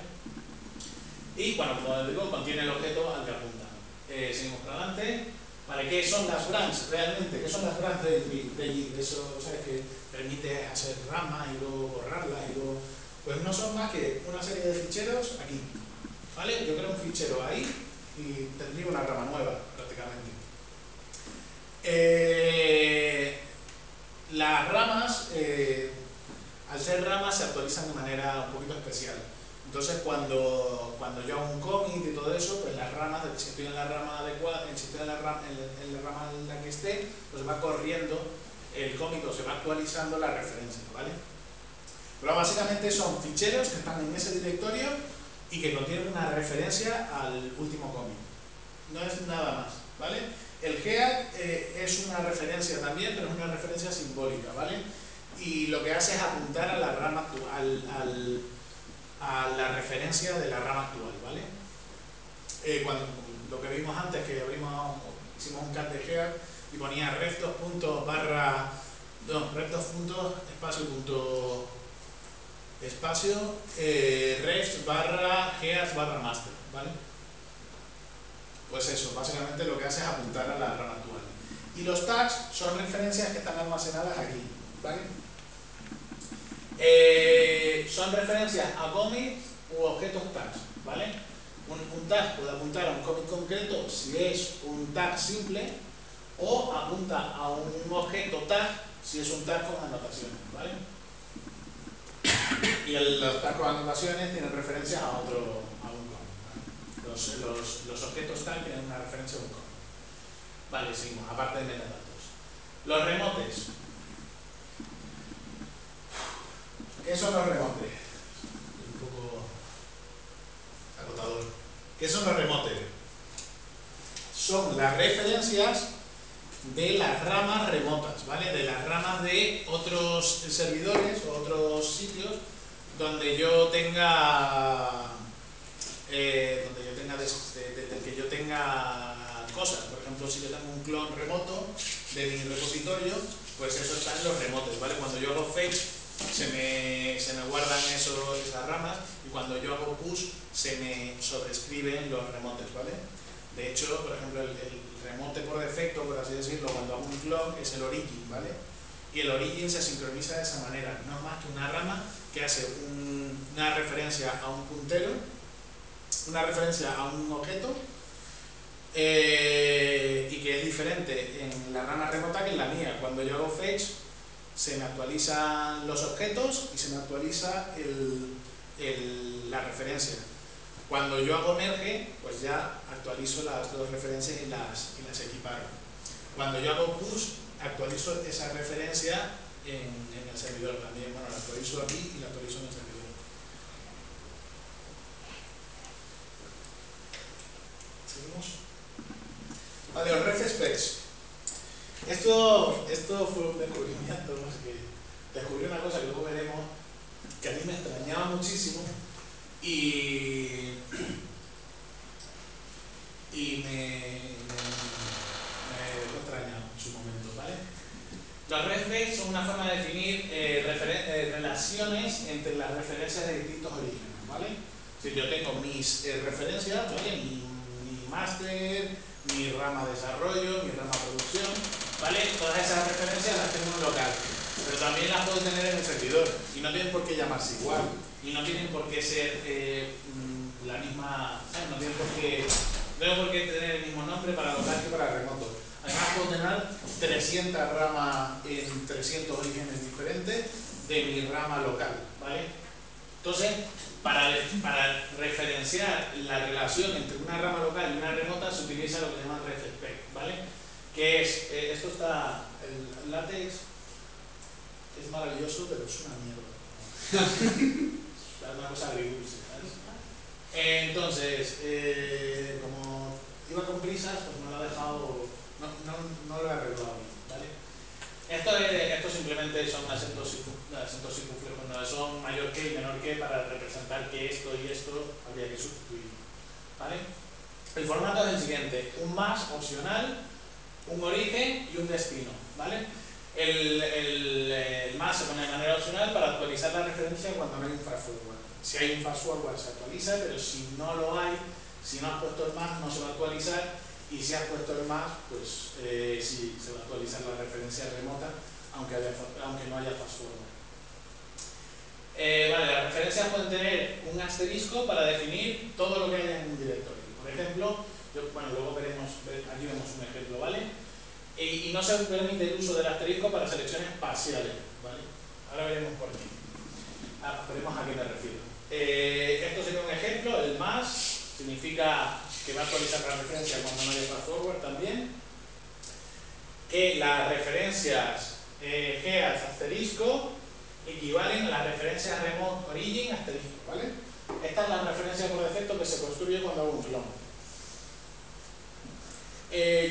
Y bueno, como digo, contiene el objeto al que apunta. Seguimos para adelante. ¿Vale? ¿Qué son las branches realmente? ¿Qué son las branches de Git? Eso, ¿sabes? Que permite hacer ramas y luego borrarlas y luego... Pues no son más que una serie de ficheros aquí, ¿vale? Yo creo un fichero ahí y tendría una rama nueva, prácticamente. Las ramas, al ser ramas, se actualizan de manera un poquito especial. Entonces cuando yo hago un commit y todo eso, pues las ramas, si estoy en la rama adecuada, si estoy en la rama en la que esté, pues va corriendo el commit o se va actualizando la referencia, ¿vale? Pero básicamente son ficheros que están en ese directorio y que contienen una referencia al último commit. No es nada más, ¿vale? El head es una referencia también, pero es una referencia simbólica, ¿vale? Y lo que hace es apuntar a la rama a la referencia de la rama actual, ¿vale? Cuando lo que vimos antes, que hicimos un cat de head y ponía refs.espacio refs barra heads barra master, ¿vale? Pues eso, básicamente lo que hace es apuntar a la rama actual. Y los tags son referencias que están almacenadas aquí, ¿vale? Son referencias a commits u objetos tags, ¿vale? Un tag puede apuntar a un commit concreto si es un tag simple, o apunta a un objeto tag si es un tag con anotaciones, ¿vale? Y los tags con anotaciones tienen referencias a un commit, ¿vale? Los objetos tag tienen una referencia a un commit. Vale, seguimos, aparte de metadatos. Los remotes. ¿Qué son los remotes? Un poco agotador. ¿Qué son los remotes? Son las referencias de las ramas remotas, ¿vale? De las ramas de otros servidores o otros sitios donde yo tenga que yo tenga cosas. Por ejemplo, si yo tengo un clon remoto de mi repositorio, pues eso está en los remotes, ¿vale? Cuando yo hago fetch se me guardan esas ramas, y cuando yo hago push se me sobrescriben los remotes, ¿vale? De hecho, por ejemplo, el remote por defecto, por así decirlo, cuando hago un clon es el origin, ¿vale? Y el origin se sincroniza de esa manera, no es más que una rama que hace una referencia a un puntero, una referencia a un objeto, y que es diferente en la rama remota que en la mía. Cuando yo hago fetch se me actualizan los objetos y se me actualiza la referencia. Cuando yo hago merge, pues ya actualizo las dos referencias y las equiparo. Cuando yo hago push, actualizo esa referencia en el servidor también. Bueno, la actualizo aquí y la actualizo en el servidor. ¿Seguimos? Vale, los ref specs. Esto fue un descubrimiento, más que descubrí una cosa que luego veremos, que a mí me extrañaba muchísimo y me dejó extrañado en su momento, ¿vale? Los ref specs son una forma de definir relaciones entre las referencias de distintos orígenes, ¿vale? Si yo tengo mis referencias, ¿vale? Mi máster, mi rama desarrollo, mi rama producción, ¿vale? Todas esas referencias las tengo en local, pero también las puedo tener en el servidor, y no tienen por qué llamarse igual, y no tienen por qué ser la misma, ¿sabes? No tienen por qué tener el mismo nombre para local que para remoto. Además puedo tener 300 ramas en 300 orígenes diferentes de mi rama local, ¿vale? Entonces, para referenciar la relación entre una rama local y una remota se utiliza lo que se llama refspec, ¿vale? Que es, esto está, el látex es maravilloso, pero es una mierda. Es una cosa agridulce, ¿sabes? Entonces, como iba con prisas, pues no lo he dejado, no lo he arreglado bien, ¿vale? Esto simplemente son acentos circunflejos, no son mayor que y menor que para representar que esto y esto habría que sustituir, ¿vale? El formato es el siguiente: un más opcional, un origen y un destino, ¿vale? El más se pone de manera opcional para actualizar la referencia cuando no hay un fast forward. Si hay un fast forward se actualiza, pero si no lo hay, si no has puesto el más no se va a actualizar, y si has puesto el más, pues sí, se va a actualizar la referencia remota, aunque no haya fast forward. Vale, las referencias pueden tener un asterisco para definir todo lo que haya en un directorio. Por ejemplo, luego veremos, aquí vemos un ejemplo, ¿vale? Y no se permite el uso del asterisco para selecciones parciales, ¿vale? Ahora veremos por qué. Veremos a qué me refiero. Esto sería un ejemplo, el más significa que va a actualizar la referencia cuando no haya fast forward también. Que las referencias geas asterisco equivalen a las referencias remote origin asterisco, ¿vale? Esta es la referencia por defecto que se construye cuando hago un clon.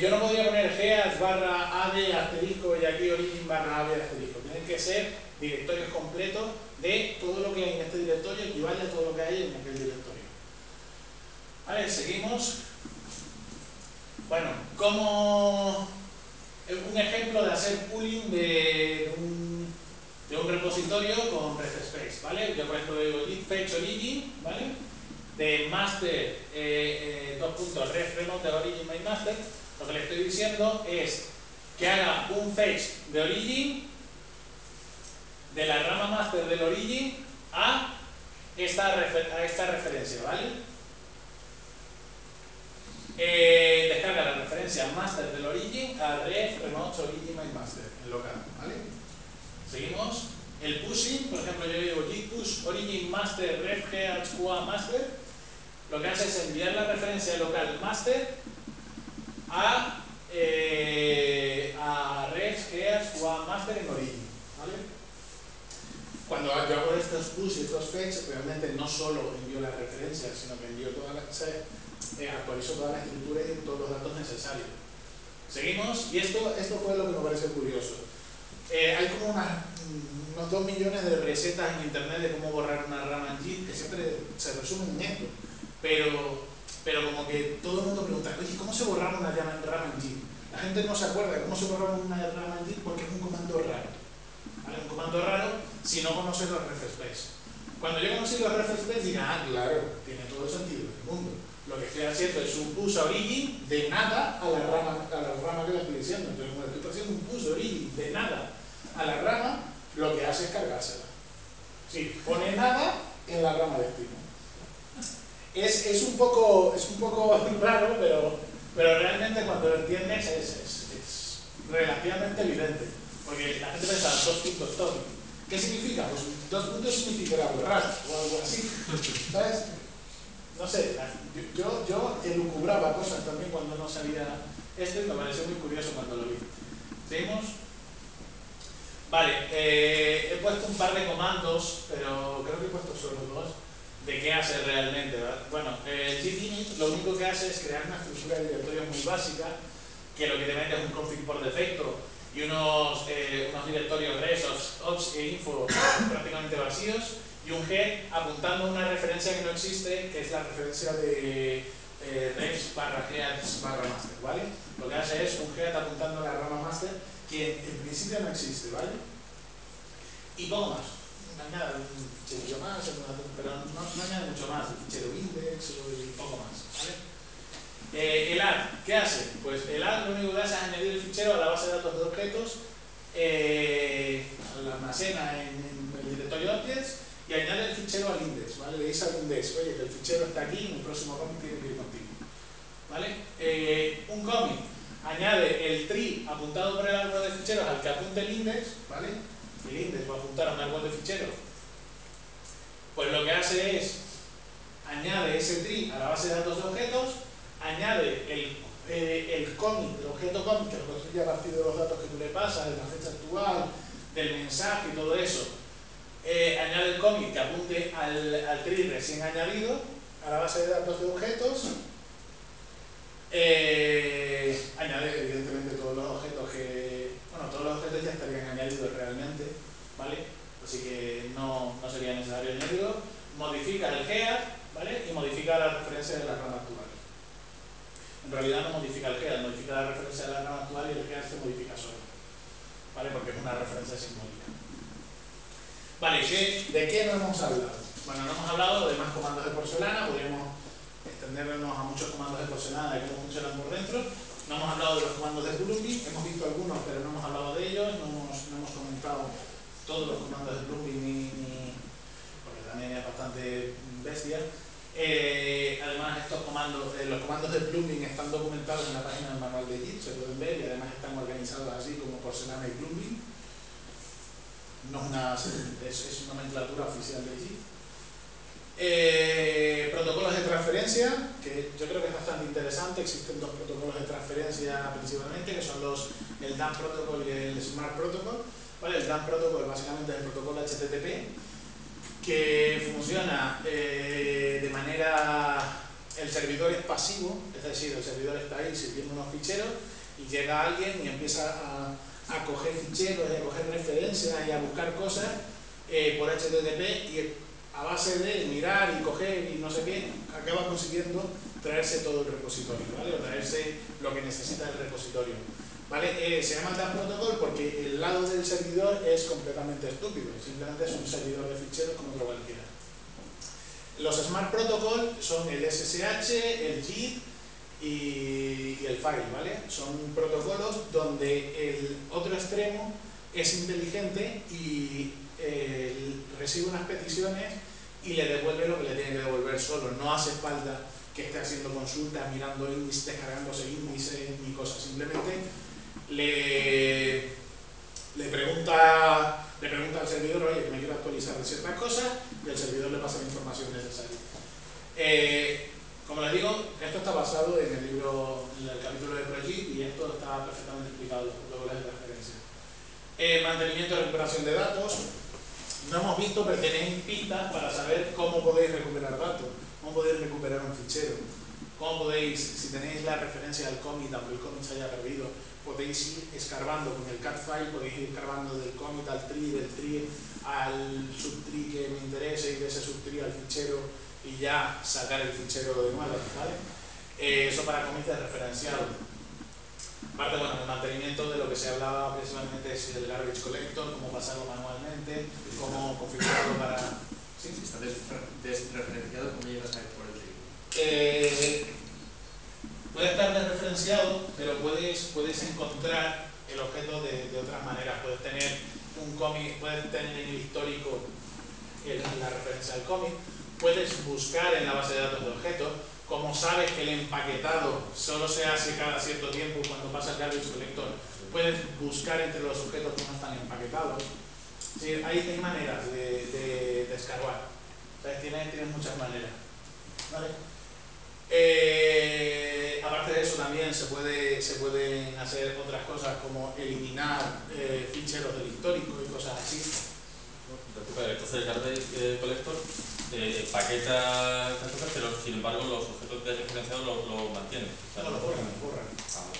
Yo no podría poner geas barra ad asterisco y aquí origin barra ab asterisco. Tienen que ser directorios completos de todo lo que hay en este directorio equivale a todo lo que hay en aquel directorio. Vale, seguimos. Bueno, como un ejemplo de hacer pooling de un repositorio con RefSpace, ¿vale? Yo por ejemplo digo git fetch origin, ¿vale? De master ref remote de origin my master. Lo que le estoy diciendo es que haga un fetch de origin de la rama master del origin a esta referencia, ¿vale? Descarga la referencia master del origin a ref remote origin my master en local, ¿vale? Seguimos. El pushing, por ejemplo, yo digo git push origin master ref geas qa master. Lo que hace es enviar la referencia local master a ref geas qa master en origin, ¿vale? Cuando yo hago estos push y estos fetch, realmente no solo envío la referencia, sino que envío toda la, actualizo toda la estructura y todos los datos necesarios. Seguimos, y esto fue lo que me pareció curioso. Hay como unos 2 millones de recetas en internet de cómo borrar una rama en Git, que siempre se resumen en esto. Pero como que todo el mundo pregunta, oye, ¿cómo se borraba una rama en Git? La gente no se acuerda de cómo se borraba una rama en Git porque es un comando raro. ¿Vale? Un comando raro si no conoces los RefSpace. Cuando yo conocí los RefSpace, dije, ah, claro, tiene todo el sentido del mundo. Lo que estoy haciendo es un push a origin de nada a la rama que le estoy diciendo. Entonces, como estoy haciendo un push de origin de nada a la rama, lo que hace es cargársela. Sí, pone nada en la rama destino. Es un poco raro, pero realmente cuando lo entiendes es relativamente evidente. Porque la gente piensa 2 puntos top. ¿Qué significa? Pues 2 puntos significará borrar o algo así. ¿Sabes? No sé, yo elucubraba cosas también cuando no sabía esto y me pareció muy curioso cuando lo vi. ¿Seguimos? Vale, he puesto un par de comandos, pero creo que he puesto solo 2 de qué hace realmente, ¿vale? Bueno, git-init lo único que hace es crear una estructura de directorios muy básica, que lo que te mete es un config por defecto y unos directorios res, ops e info prácticamente vacíos, y un head apuntando a una referencia que no existe, que es la referencia de refs barra heads barra master, ¿vale? Lo que hace es un head apuntando a la rama master, que en principio no existe, ¿vale? Y poco más. Añade un ficherillo más, pero no añade mucho más, el fichero index y poco más, ¿vale? El add, ¿qué hace? Pues el add lo único que hace es añadir el fichero a la base de datos de objetos, lo almacena en el directorio de objects y añade el fichero al index, ¿vale? Le dice al index, oye, que el fichero está aquí, en el próximo commit tiene que ir contigo, ¿vale? Un commit añade el tree apuntado por el árbol de ficheros al que apunte el index, ¿vale? El index va a apuntar a un árbol de ficheros. Pues lo que hace es añade ese tree a la base de datos de objetos, añade el commit, el objeto commit, que lo construye a partir de los datos que tú le pasas, de la fecha actual, del mensaje y todo eso. Añade el commit que apunte al tree recién añadido a la base de datos de objetos. Añade evidentemente todos los objetos todos los objetos ya estarían añadidos realmente, ¿vale? Así que no sería necesario añadirlo. Modifica el head, ¿vale? Y modifica la referencia de la rama actual. En realidad no modifica el head, modifica la referencia de la rama actual y el head se modifica solo, ¿vale? Porque es una referencia simbólica. Vale, ¿de qué no hemos hablado? Bueno, no hemos hablado de más comandos de porcelana, podríamos extendernos a muchos comandos de porcelana, de cómo funcionan por dentro. No hemos hablado de los comandos de Blooming, hemos visto algunos, pero no hemos hablado de ellos, no hemos comentado todos los comandos de Blooming, porque también es bastante bestia. Además, los comandos de Blooming están documentados en la página del manual de Git, se pueden ver, y además están organizados así como porcelana y Blooming. No es una nomenclatura oficial de Git. Protocolos de transferencia, que yo creo que es bastante interesante. Existen dos protocolos de transferencia principalmente, que son el DAM Protocol y el Smart Protocol. ¿Vale? El DAM Protocol básicamente es el protocolo HTTP, que funciona de manera... El servidor es pasivo, es decir, el servidor está ahí sirviendo unos ficheros y llega alguien y empieza a coger ficheros y a coger referencias y a buscar cosas por HTTP, y a base de mirar y coger y no sé qué, acaba consiguiendo traerse todo el repositorio, ¿vale? O traerse lo que necesita el repositorio, ¿vale? Se llama DAM Protocol porque el lado del servidor es completamente estúpido, simplemente es un servidor de ficheros como otro cualquiera. Los Smart Protocol son el SSH, el JIT y el File, ¿vale? Son protocolos donde el otro extremo es inteligente y recibe unas peticiones y le devuelve lo que le tiene que devolver solo. No hace falta que esté haciendo consultas, mirando índices, descargándose índices ni cosas. Simplemente le pregunta al servidor, oye, que me quiero actualizar de ciertas cosas, y el servidor le pasa la información necesaria. Como les digo, esto está basado en el libro, en el capítulo de Project, y esto está perfectamente explicado en los protocolos de transferencia. Mantenimiento y recuperación de datos. No hemos visto, pero tenéis pistas para saber cómo podéis recuperar datos, cómo podéis recuperar un fichero, cómo podéis, si tenéis la referencia al commit, aunque el commit se haya perdido, podéis ir escarbando con el cat file, podéis ir escarbando del commit al tree, del tree al subtree que me interese, y de ese subtree al fichero, y ya sacar el fichero de nuevo, ¿vale? Eso para commit es referenciado. Aparte, bueno, el mantenimiento de lo que se hablaba principalmente es el garbage collector, cómo pasarlo manualmente, cómo configurarlo para... ¿Sí? Si está desreferenciado, ¿cómo llegas a ir por el tree? Puede estar desreferenciado, pero puedes encontrar el objeto de otras maneras. Puedes tener un commit, puedes tener en el histórico la referencia al commit, puedes buscar en la base de datos de objetos. Como sabes que el empaquetado solo se hace cada cierto tiempo cuando pasa el garbage collector, puedes buscar entre los objetos que no están empaquetados. Sí, hay maneras de escarbar. ¿Sabes? Tienes muchas maneras, ¿vale? Aparte de eso, también se pueden hacer otras cosas como eliminar ficheros del histórico y cosas así. Entonces el garbage collector paqueta estas cosas, pero sin embargo los objetos desreferenciados lo mantienen. No, lo borran.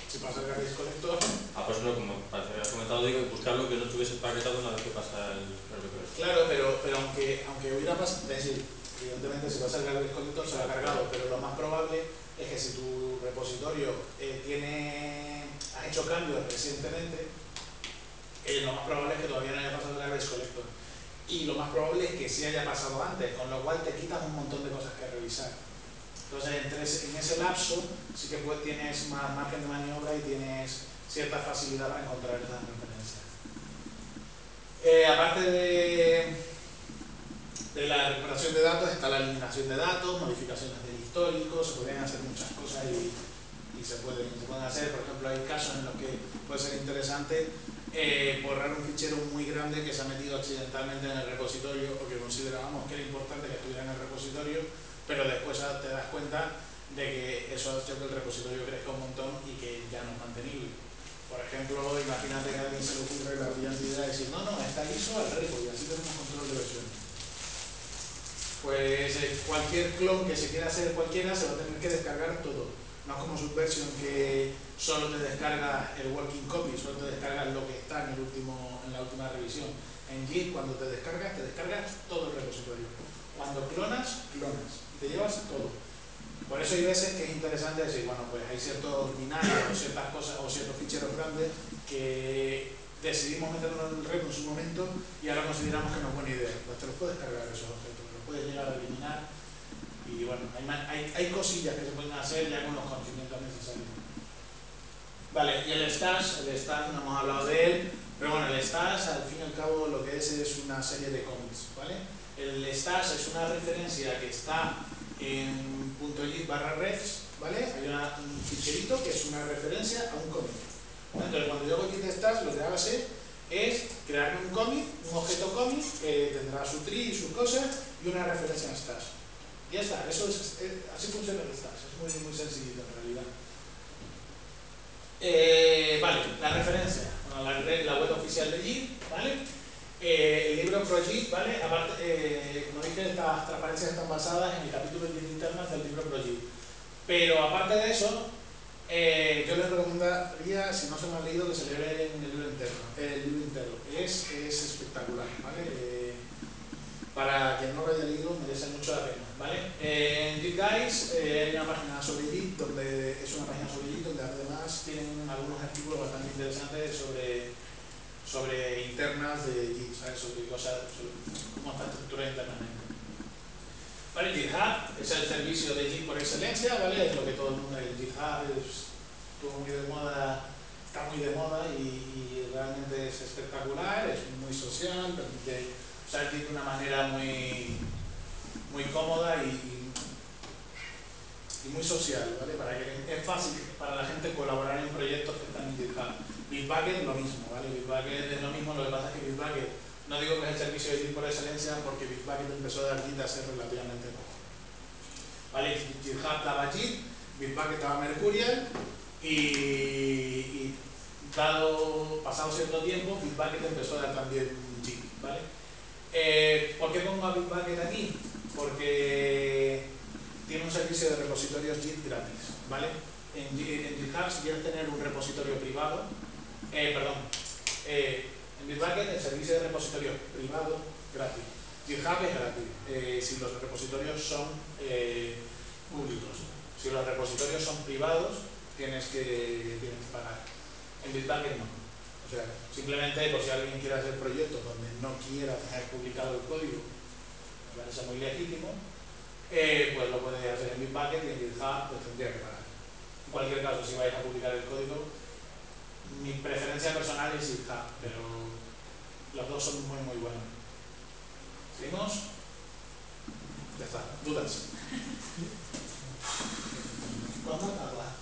Si pasa el garbage collector... pues no, como parece que has comentado, digo, buscarlo que no estuviese paquetado una vez que pasa el garbage collector. Claro, pero aunque hubiera pasado, es decir, evidentemente si pasa el garbage collector se lo ha cargado, pero lo más probable es que si tu repositorio ha hecho cambios recientemente, lo más probable es que todavía no haya pasado el garbage collector. Y lo más probable es que sí haya pasado antes, con lo cual te quitas un montón de cosas que revisar. Entonces, en ese lapso sí que tienes más margen de maniobra y tienes cierta facilidad para encontrar esas referencias. Aparte de la recuperación de datos está la eliminación de datos, modificaciones del histórico. Se pueden hacer muchas cosas y se pueden hacer. Por ejemplo, hay casos en los que puede ser interesante borrar un fichero muy grande que se ha metido accidentalmente en el repositorio, porque considerábamos que era importante que estuviera en el repositorio, pero después te das cuenta de que eso ha hecho que el repositorio crezca un montón y que ya no es mantenible. Por ejemplo, imagínate que a alguien se le ocurre la brillante idea de decir, no, está ISO al repo y así tenemos control de versiones. Pues cualquier clon que se quiera hacer cualquiera se va a tener que descargar todo. No es como Subversion, que solo te descarga el working copy, solo te descarga lo que está en la última revisión. En Git, cuando te descargas todo el repositorio. Cuando clonas y te llevas todo. Por eso hay veces que es interesante decir, bueno, pues hay ciertos binarios o ciertas cosas o ciertos ficheros grandes que decidimos meterlos en el repo en su momento y ahora consideramos que no es buena idea. Pues te los puedes cargar esos objetos, los puedes llegar a eliminar. Y bueno, hay cosillas que se pueden hacer ya con los conocimientos necesarios. Vale, y el stash no hemos hablado de él, pero bueno, el stash al fin y al cabo lo que es una serie de commits, ¿vale? El stash es una referencia que está en .git/refs, ¿vale? Hay un ficherito que es una referencia a un commit. Entonces cuando yo hago git stash, lo que hago es crearme un commit, un objeto commit que tendrá su tree y sus cosas y una referencia en stash. Y ya está, eso así funciona el Stacks, es muy, muy sencillito en realidad. Vale, la referencia, bueno, la web oficial de Git, ¿vale? El libro ProGit, ¿vale? Aparte, como dije, estas transparencias están basadas en el capítulo de Git internas del libro ProGit. Pero aparte de eso, yo les recomendaría, si no se me han leído, que se lean el libro entero. Es espectacular, ¿vale? Para quien no lo haya leído, merece mucho la pena, ¿vale? En Git Guys hay una página sobre Git, donde además tienen algunos artículos bastante interesantes sobre internas de Git, ¿sabes? Sobre cosas, sobre cómo está estructurada internamente. Vale, GitHub es el servicio de Git por excelencia, ¿vale? Es lo que todo el mundo, el GitHub estuvo muy de moda, está muy de moda y realmente es espectacular, es muy social, permite usar Git de una manera muy, muy cómoda y muy social, ¿vale? Es fácil para la gente colaborar en proyectos que están en GitHub. Bitbucket lo mismo, ¿vale? Bitbucket es lo mismo, lo que pasa es que Bitbucket, no digo que es el servicio de Git por excelencia porque Bitbucket empezó a dar Git hace relativamente poco. ¿Vale? GitHub daba Git, Bitbucket daba Mercurial y pasado cierto tiempo, Bitbucket empezó a dar también Git, ¿vale? ¿Por qué pongo a Bitbucket aquí? Porque tiene un servicio de repositorios Git gratis, ¿vale? En GitHub, si quieres tener un repositorio privado, en Bitbucket el servicio de repositorio privado gratis. GitHub es gratis, si los repositorios son públicos. Si los repositorios son privados, tienes que pagar. En Bitbucket no. O sea, simplemente por si alguien quiere hacer proyectos donde no quiera tener publicado el código, me parece muy legítimo, pues lo puede hacer en Bitbucket y en GitHub pues tendría que pagar. En cualquier caso, si vais a publicar el código, mi preferencia personal es GitHub, pero los dos son muy muy buenos. ¿Seguimos? Ya está. ¿Dudas? ¿Cuándo acaba?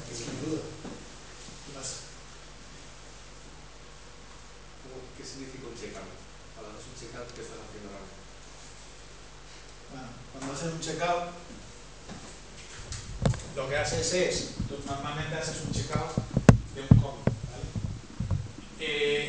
Es mi duda. ¿Qué pasa? ¿Qué significa un checkout? Cuando haces un checkout, ¿qué estás haciendo ahora? Bueno, cuando haces un checkout, lo que haces es, normalmente haces un checkout de un commit, ¿vale?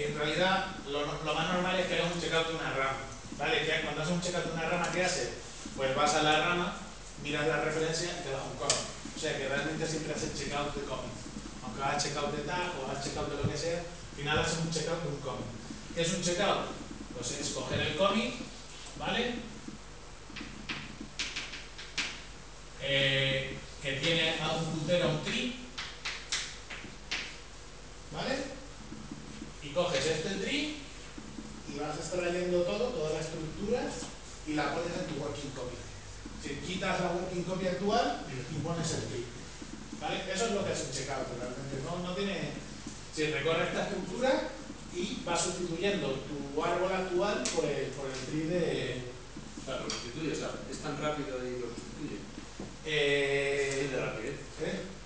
En realidad, lo más normal es que hagas un checkout de una rama, ¿vale? Cuando haces un checkout de una rama, ¿qué haces? Pues vas a la rama, miras la referencia y te das un commit. O sea que realmente siempre haces checkout de commit. Aunque hagas checkout de tag o hagas checkout de lo que sea, al final haces un checkout de un commit. ¿Qué es un checkout? Pues es coger el commit, ¿vale? Que tiene un puntero a un tree, ¿vale? Y coges este tree y vas extrayendo toda la estructura y la pones en tu working copy. Si quitas la working copy actual y pones el tree, ¿vale? Eso es lo que es un checkout realmente. No tiene. Si recorre esta estructura y vas sustituyendo tu árbol actual por el tree de. O sea, lo sustituye, o sea, es tan rápido y lo sustituye. Es de rapidez.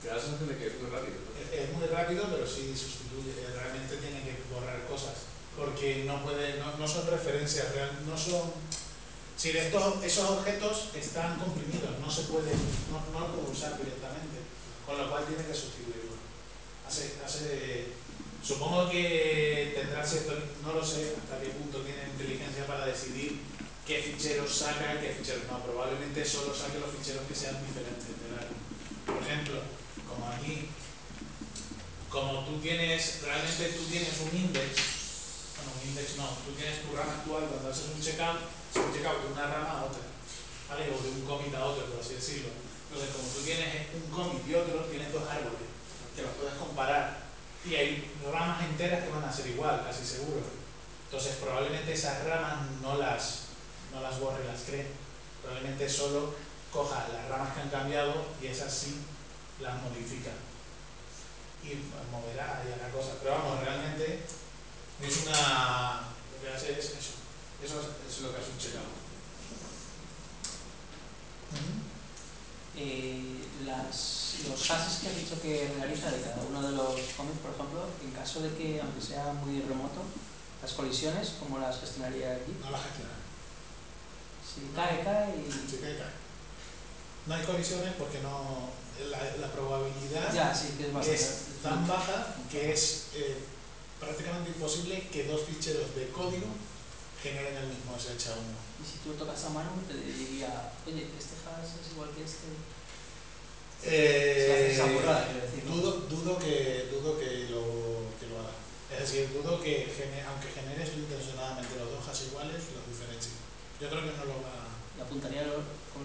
Te da la sensación de que es muy rápido, ¿no? Es muy rápido, pero sí sustituye. Realmente tiene que borrar cosas. Porque no son referencias reales, no son. Si esos objetos están comprimidos, no se pueden, no lo puedo usar directamente. Con lo cual tiene que sustituirlo. Supongo que tendrá cierto, no lo sé hasta qué punto tiene inteligencia para decidir qué ficheros saca y qué ficheros no. Probablemente solo saque los ficheros que sean diferentes del árbol. Por ejemplo, como aquí, como realmente tú tienes un index, bueno, un index no, tú tienes tu rama actual, cuando haces un checkout, es un checkout de una rama a otra, ¿vale? O de un commit a otro, por así decirlo. Entonces, como tú tienes un commit y otro, tienes dos árboles, que los puedes comparar. Y hay ramas enteras que van a ser igual, casi seguro. Entonces, probablemente esas ramas no las borre, las cree. Probablemente solo coja las ramas que han cambiado y esas sí las modifica. Y moverá y hará cosas. Pero vamos, realmente es lo que hace es eso. Eso es lo que hace un checkout. Los hashes que has dicho que realiza de cada uno de los commits, por ejemplo, en caso de que, aunque sea muy remoto, las colisiones, ¿cómo las gestionaría aquí? No las gestiona. Si cae y... Se cae, cae. No hay colisiones porque no, la probabilidad Ya, sí, que es bastante. es tan baja que es prácticamente imposible que dos ficheros de código generen el mismo SH1. Y si tú tocas a mano, te diría, oye, este hash es igual que este. Si haces esa burrada, quiero decir, ¿no? Dudo que lo haga. Es decir, dudo que aunque generes intencionadamente los dos hashes iguales, los diferencie. Yo creo que no lo va a... Y apuntaría con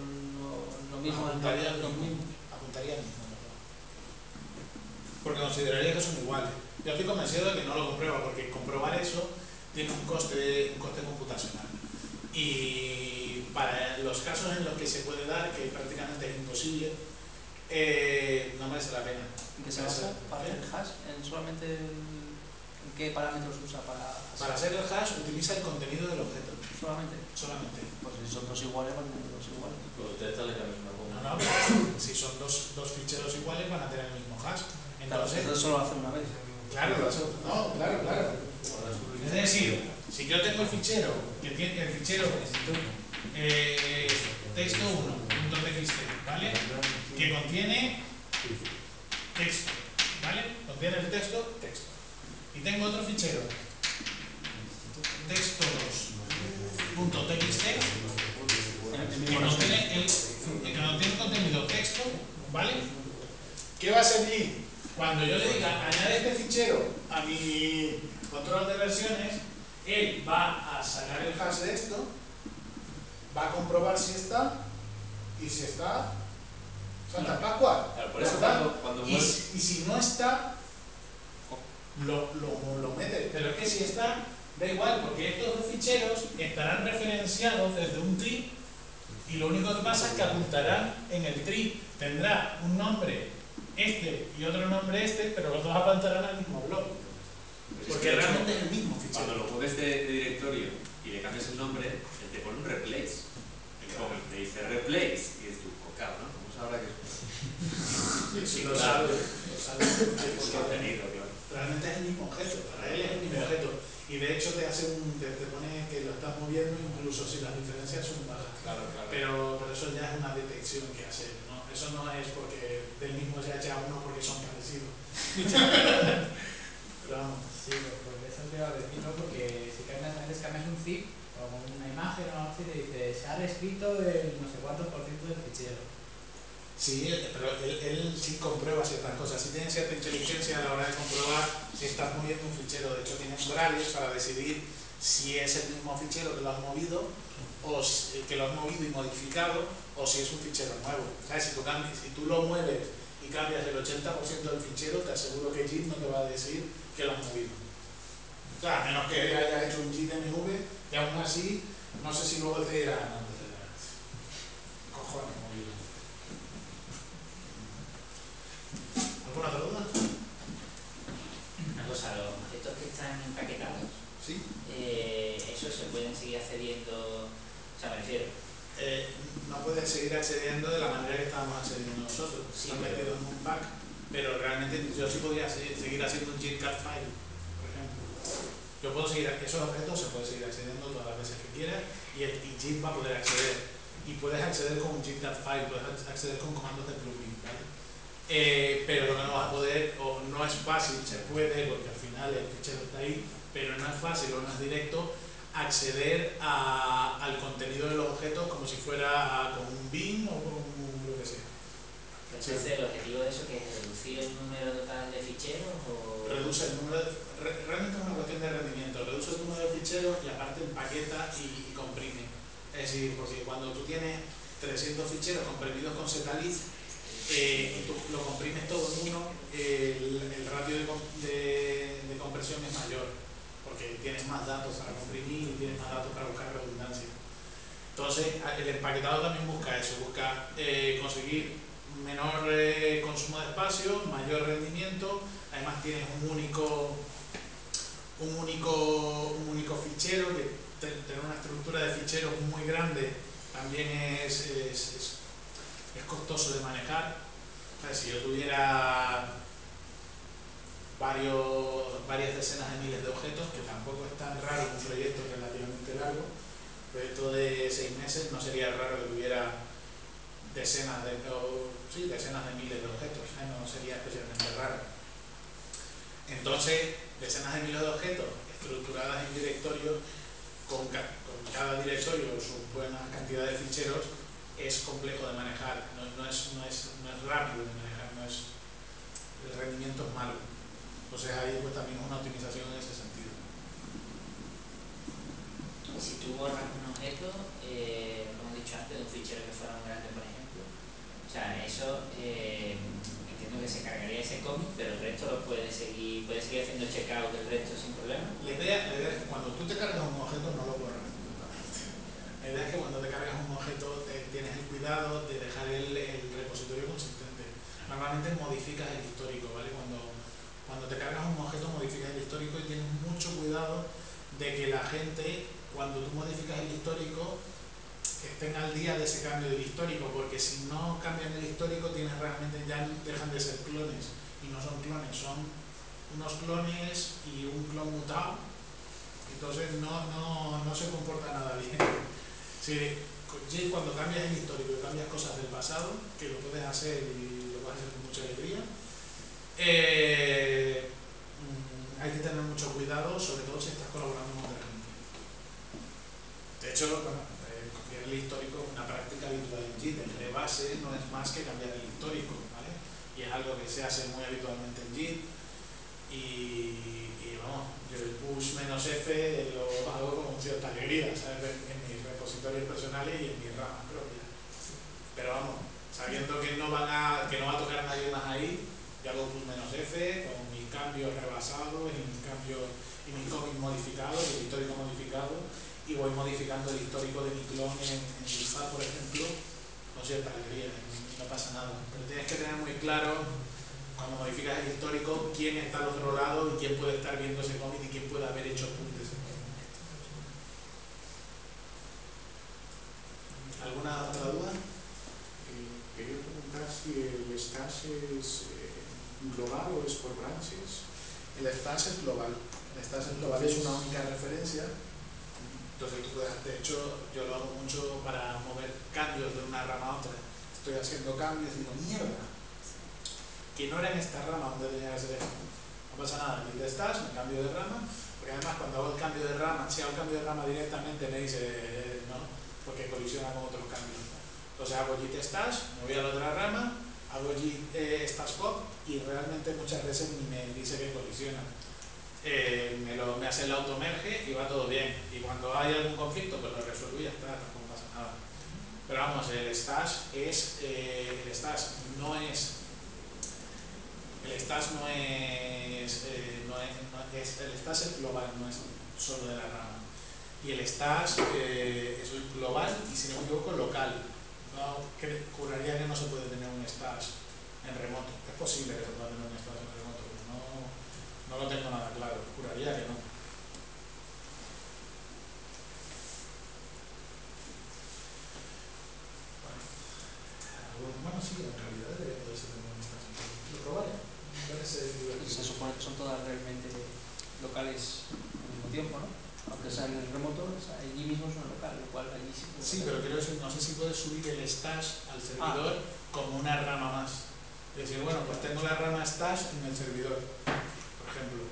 lo mismo. Apuntaría al mismo. Apuntaría al mismo, ¿no? Porque consideraría que son iguales. Yo estoy convencido de que no lo comprueba, porque comprobar eso tiene un coste computacional. Y para los casos en los que se puede dar, que prácticamente es imposible, no merece la pena. ¿En qué se basa para hacer el hash? ¿Solamente en qué parámetros usa para...? Para hacer el hash utiliza el contenido del objeto. ¿Solamente? Solamente. Pues si son dos iguales, van a tener dos iguales. Pues ustedes están en la misma No, como. no, pero si son dos ficheros iguales van a tener el mismo hash. Entonces, solo lo hace una vez. claro, no, claro. Es decir, si yo tengo el fichero, que tiene el fichero texto1.txt, ¿vale? Que contiene texto, ¿vale? Contiene el texto. Y tengo otro fichero, texto2.txt, que contiene contenido texto, ¿vale? ¿Qué va a hacer allí? Cuando yo le diga añade este fichero a mi control de versiones, él va a sacar el hash de esto, va a comprobar si está, y si está, Santa Pascua. Claro, por eso cuando y si no está, lo mete. Pero es que si está, da igual, porque estos dos ficheros estarán referenciados desde un tree, y lo único que pasa es que apuntarán en el tree. Tendrá un nombre este y otro nombre este, pero los dos apuntarán al mismo blog. Porque realmente es el mismo fichero. Cuando lo mueves de directorio y le cambias el nombre, él te pone un replace. Te dice replace y es tu cabrón, ¿no? ¿Cómo sabrá que es? Sí, lo sabe. Contenido, claro. Realmente es el mismo objeto, para él es el mismo objeto. Y de hecho te pone que lo estás moviendo incluso si las diferencias son bajas. Claro. Pero eso ya es una detección que hace, ¿no? Eso no es porque del mismo SH1 porque son parecidos. Pero vamos. Sí, pues eso te iba a decir, ¿no? Porque si a veces cambias un zip o una imagen o algo así, te dice, se ha reescrito el no sé cuántos por ciento del fichero. Sí, pero él sí comprueba ciertas cosas, sí tiene cierta inteligencia a la hora de comprobar si estás moviendo un fichero. De hecho, tiene umbrales para decidir si es el mismo fichero que lo has movido, o que lo has movido y modificado, o si es un fichero nuevo. ¿Sabes? Si tú lo mueves y cambias el 80% del fichero, te aseguro que JIT no te va a decir que lo has movido. O sea, a menos que haya hecho un JIT MV, y aún así, no sé si luego te dirá, no, cojones, movido. ¿Alguna otra duda? Una cosa, los objetos que están empaquetados, Sí. ¿esos se pueden seguir accediendo? O sea, me refiero. No puedes seguir accediendo de la manera que estábamos accediendo nosotros. Sí, Están metidos en un pack, pero realmente yo sí podría seguir haciendo un JIT-CAT file, por ejemplo. Yo puedo seguir, esos objetos se puede seguir accediendo todas las veces que quieras, y JIT va a poder acceder. Y puedes acceder con un JIT-CAT file, puedes acceder con comandos de plugin, ¿vale? Pero lo que no vas a poder, o no es fácil, se puede, porque al final el fichero está ahí, pero no es fácil o no es directo acceder al contenido de los objetos como si fuera con un bin o con lo que sea. Entonces, ¿el objetivo de eso que es reducir el número total de ficheros? O... Reduce el número, realmente es una cuestión de rendimiento, reduce el número de ficheros y aparte empaqueta y comprime. Es decir, porque cuando tú tienes 300 ficheros comprimidos con zlib, y tú lo comprimes todo en uno, el ratio de compresión es mayor, porque tienes más datos para comprimir y tienes más datos para buscar redundancia. Entonces, el empaquetado también busca eso, busca conseguir menor consumo de espacio, mayor rendimiento. Además tienes un único fichero, que tener una estructura de ficheros muy grande también es costoso de manejar. O sea, si yo tuviera varias decenas de miles de objetos, que tampoco es tan raro en un proyecto relativamente largo, proyecto de 6 meses no sería raro que tuviera decenas de miles de objetos, no sería especialmente raro. Entonces, decenas de miles de objetos estructuradas en directorios, con cada directorio su buena cantidad de ficheros, es complejo de manejar, no es rápido de manejar, el rendimiento es malo. Entonces ahí pues también es una optimización en ese sentido. Si tú borras un objeto, como he dicho antes, de un fichero que fuera muy grande, por ejemplo, o sea, eso entiendo que se cargaría ese cómic, pero el resto lo puede seguir haciendo checkout del resto sin problema. La idea es que cuando tú te cargas un objeto no lo borras completamente. La idea es que cuando te cargas un objeto tienes el cuidado de dejar el repositorio consistente. Normalmente modificas el histórico, ¿vale? Cuando te cargas un objeto modificas el histórico y tienes mucho cuidado de que la gente, cuando tú modificas el histórico, estén al día de ese cambio del histórico, porque si no cambian el histórico ya dejan de ser clones, y no son clones, son unos clones y un clon mutado, entonces no se comporta nada bien. Sí, cuando cambias el histórico y cambias cosas del pasado, que lo puedes hacer y lo vas a hacer con mucha alegría, hay que tener mucho cuidado, sobre todo si estás colaborando con otra gente. De hecho, copiar el histórico es una práctica habitual en JIT. El rebase no es más que cambiar el histórico, ¿vale? Y es algo que se hace muy habitualmente en JIT. Y vamos, yo el push -f lo hago con cierta alegría, ¿sabes? En mis repositorios personales y en mis ramas propias. Pero vamos, sabiendo que no va a tocar a nadie más ahí, yo hago push -f con mis cambios rebasados y mis cómics modificados y el histórico modificado, y voy modificando el histórico de mi clon en GitHub, por ejemplo, con cierta alegría, no pasa nada. Pero tienes que tener muy claro, cuando modificas el histórico, quién está al otro lado y quién puede estar viendo ese cómic y quién puede haber hecho push de ese cómic. ¿Alguna otra duda? Quería preguntar si el stash es global o es por branches. El stash es global. El stash es global, es una única referencia. Entonces tú puedes, de hecho, yo lo hago mucho para mover cambios de una rama a otra. Estoy haciendo cambios y digo, mierda, que no era en esta rama donde tenía que ser esto. No pasa nada, clic de stash, me cambio de rama, porque además cuando hago el cambio de rama, si hago el cambio de rama directamente me dice no, porque colisiona con otros cambios. Entonces hago git stash, me voy a la otra rama, hago git stash pop y realmente muchas veces ni me dice que colisiona. Me hace el automerge y va todo bien. Y cuando hay algún conflicto, pues lo resuelvo y ya está, tampoco pasa nada. Pero vamos, el stash es global, no es solo de la rama. Y el stash es global y, si no me equivoco, local. No, juraría que no se puede tener un stash en remoto. Es posible que se pueda tener un stash en remoto, pero no lo tengo nada claro. Juraría que no. Bueno, sí, en realidad debería poderse tener un stash. Lo probaré. Me parece divertido. Se supone que son todas realmente locales al mismo tiempo, ¿no? Aunque sean en remoto, allí mismo es una local, lo cual allí sí puede. Sí, pero quiero decir, no sé si puedes subir el stash al servidor como una rama más. Es decir, bueno, pues tengo la rama stash en el servidor, por ejemplo.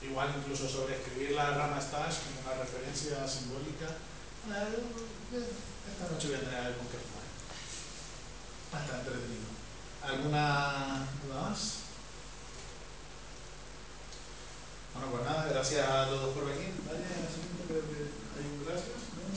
Igual incluso sobreescribir la rama stash como una referencia simbólica. Esta noche voy a tener algo que jugar. Está entretenido. ¿Alguna duda más? Bueno, pues nada, gracias a todos por venir. Vale, a la siguiente creo que hay un gracias, ¿no?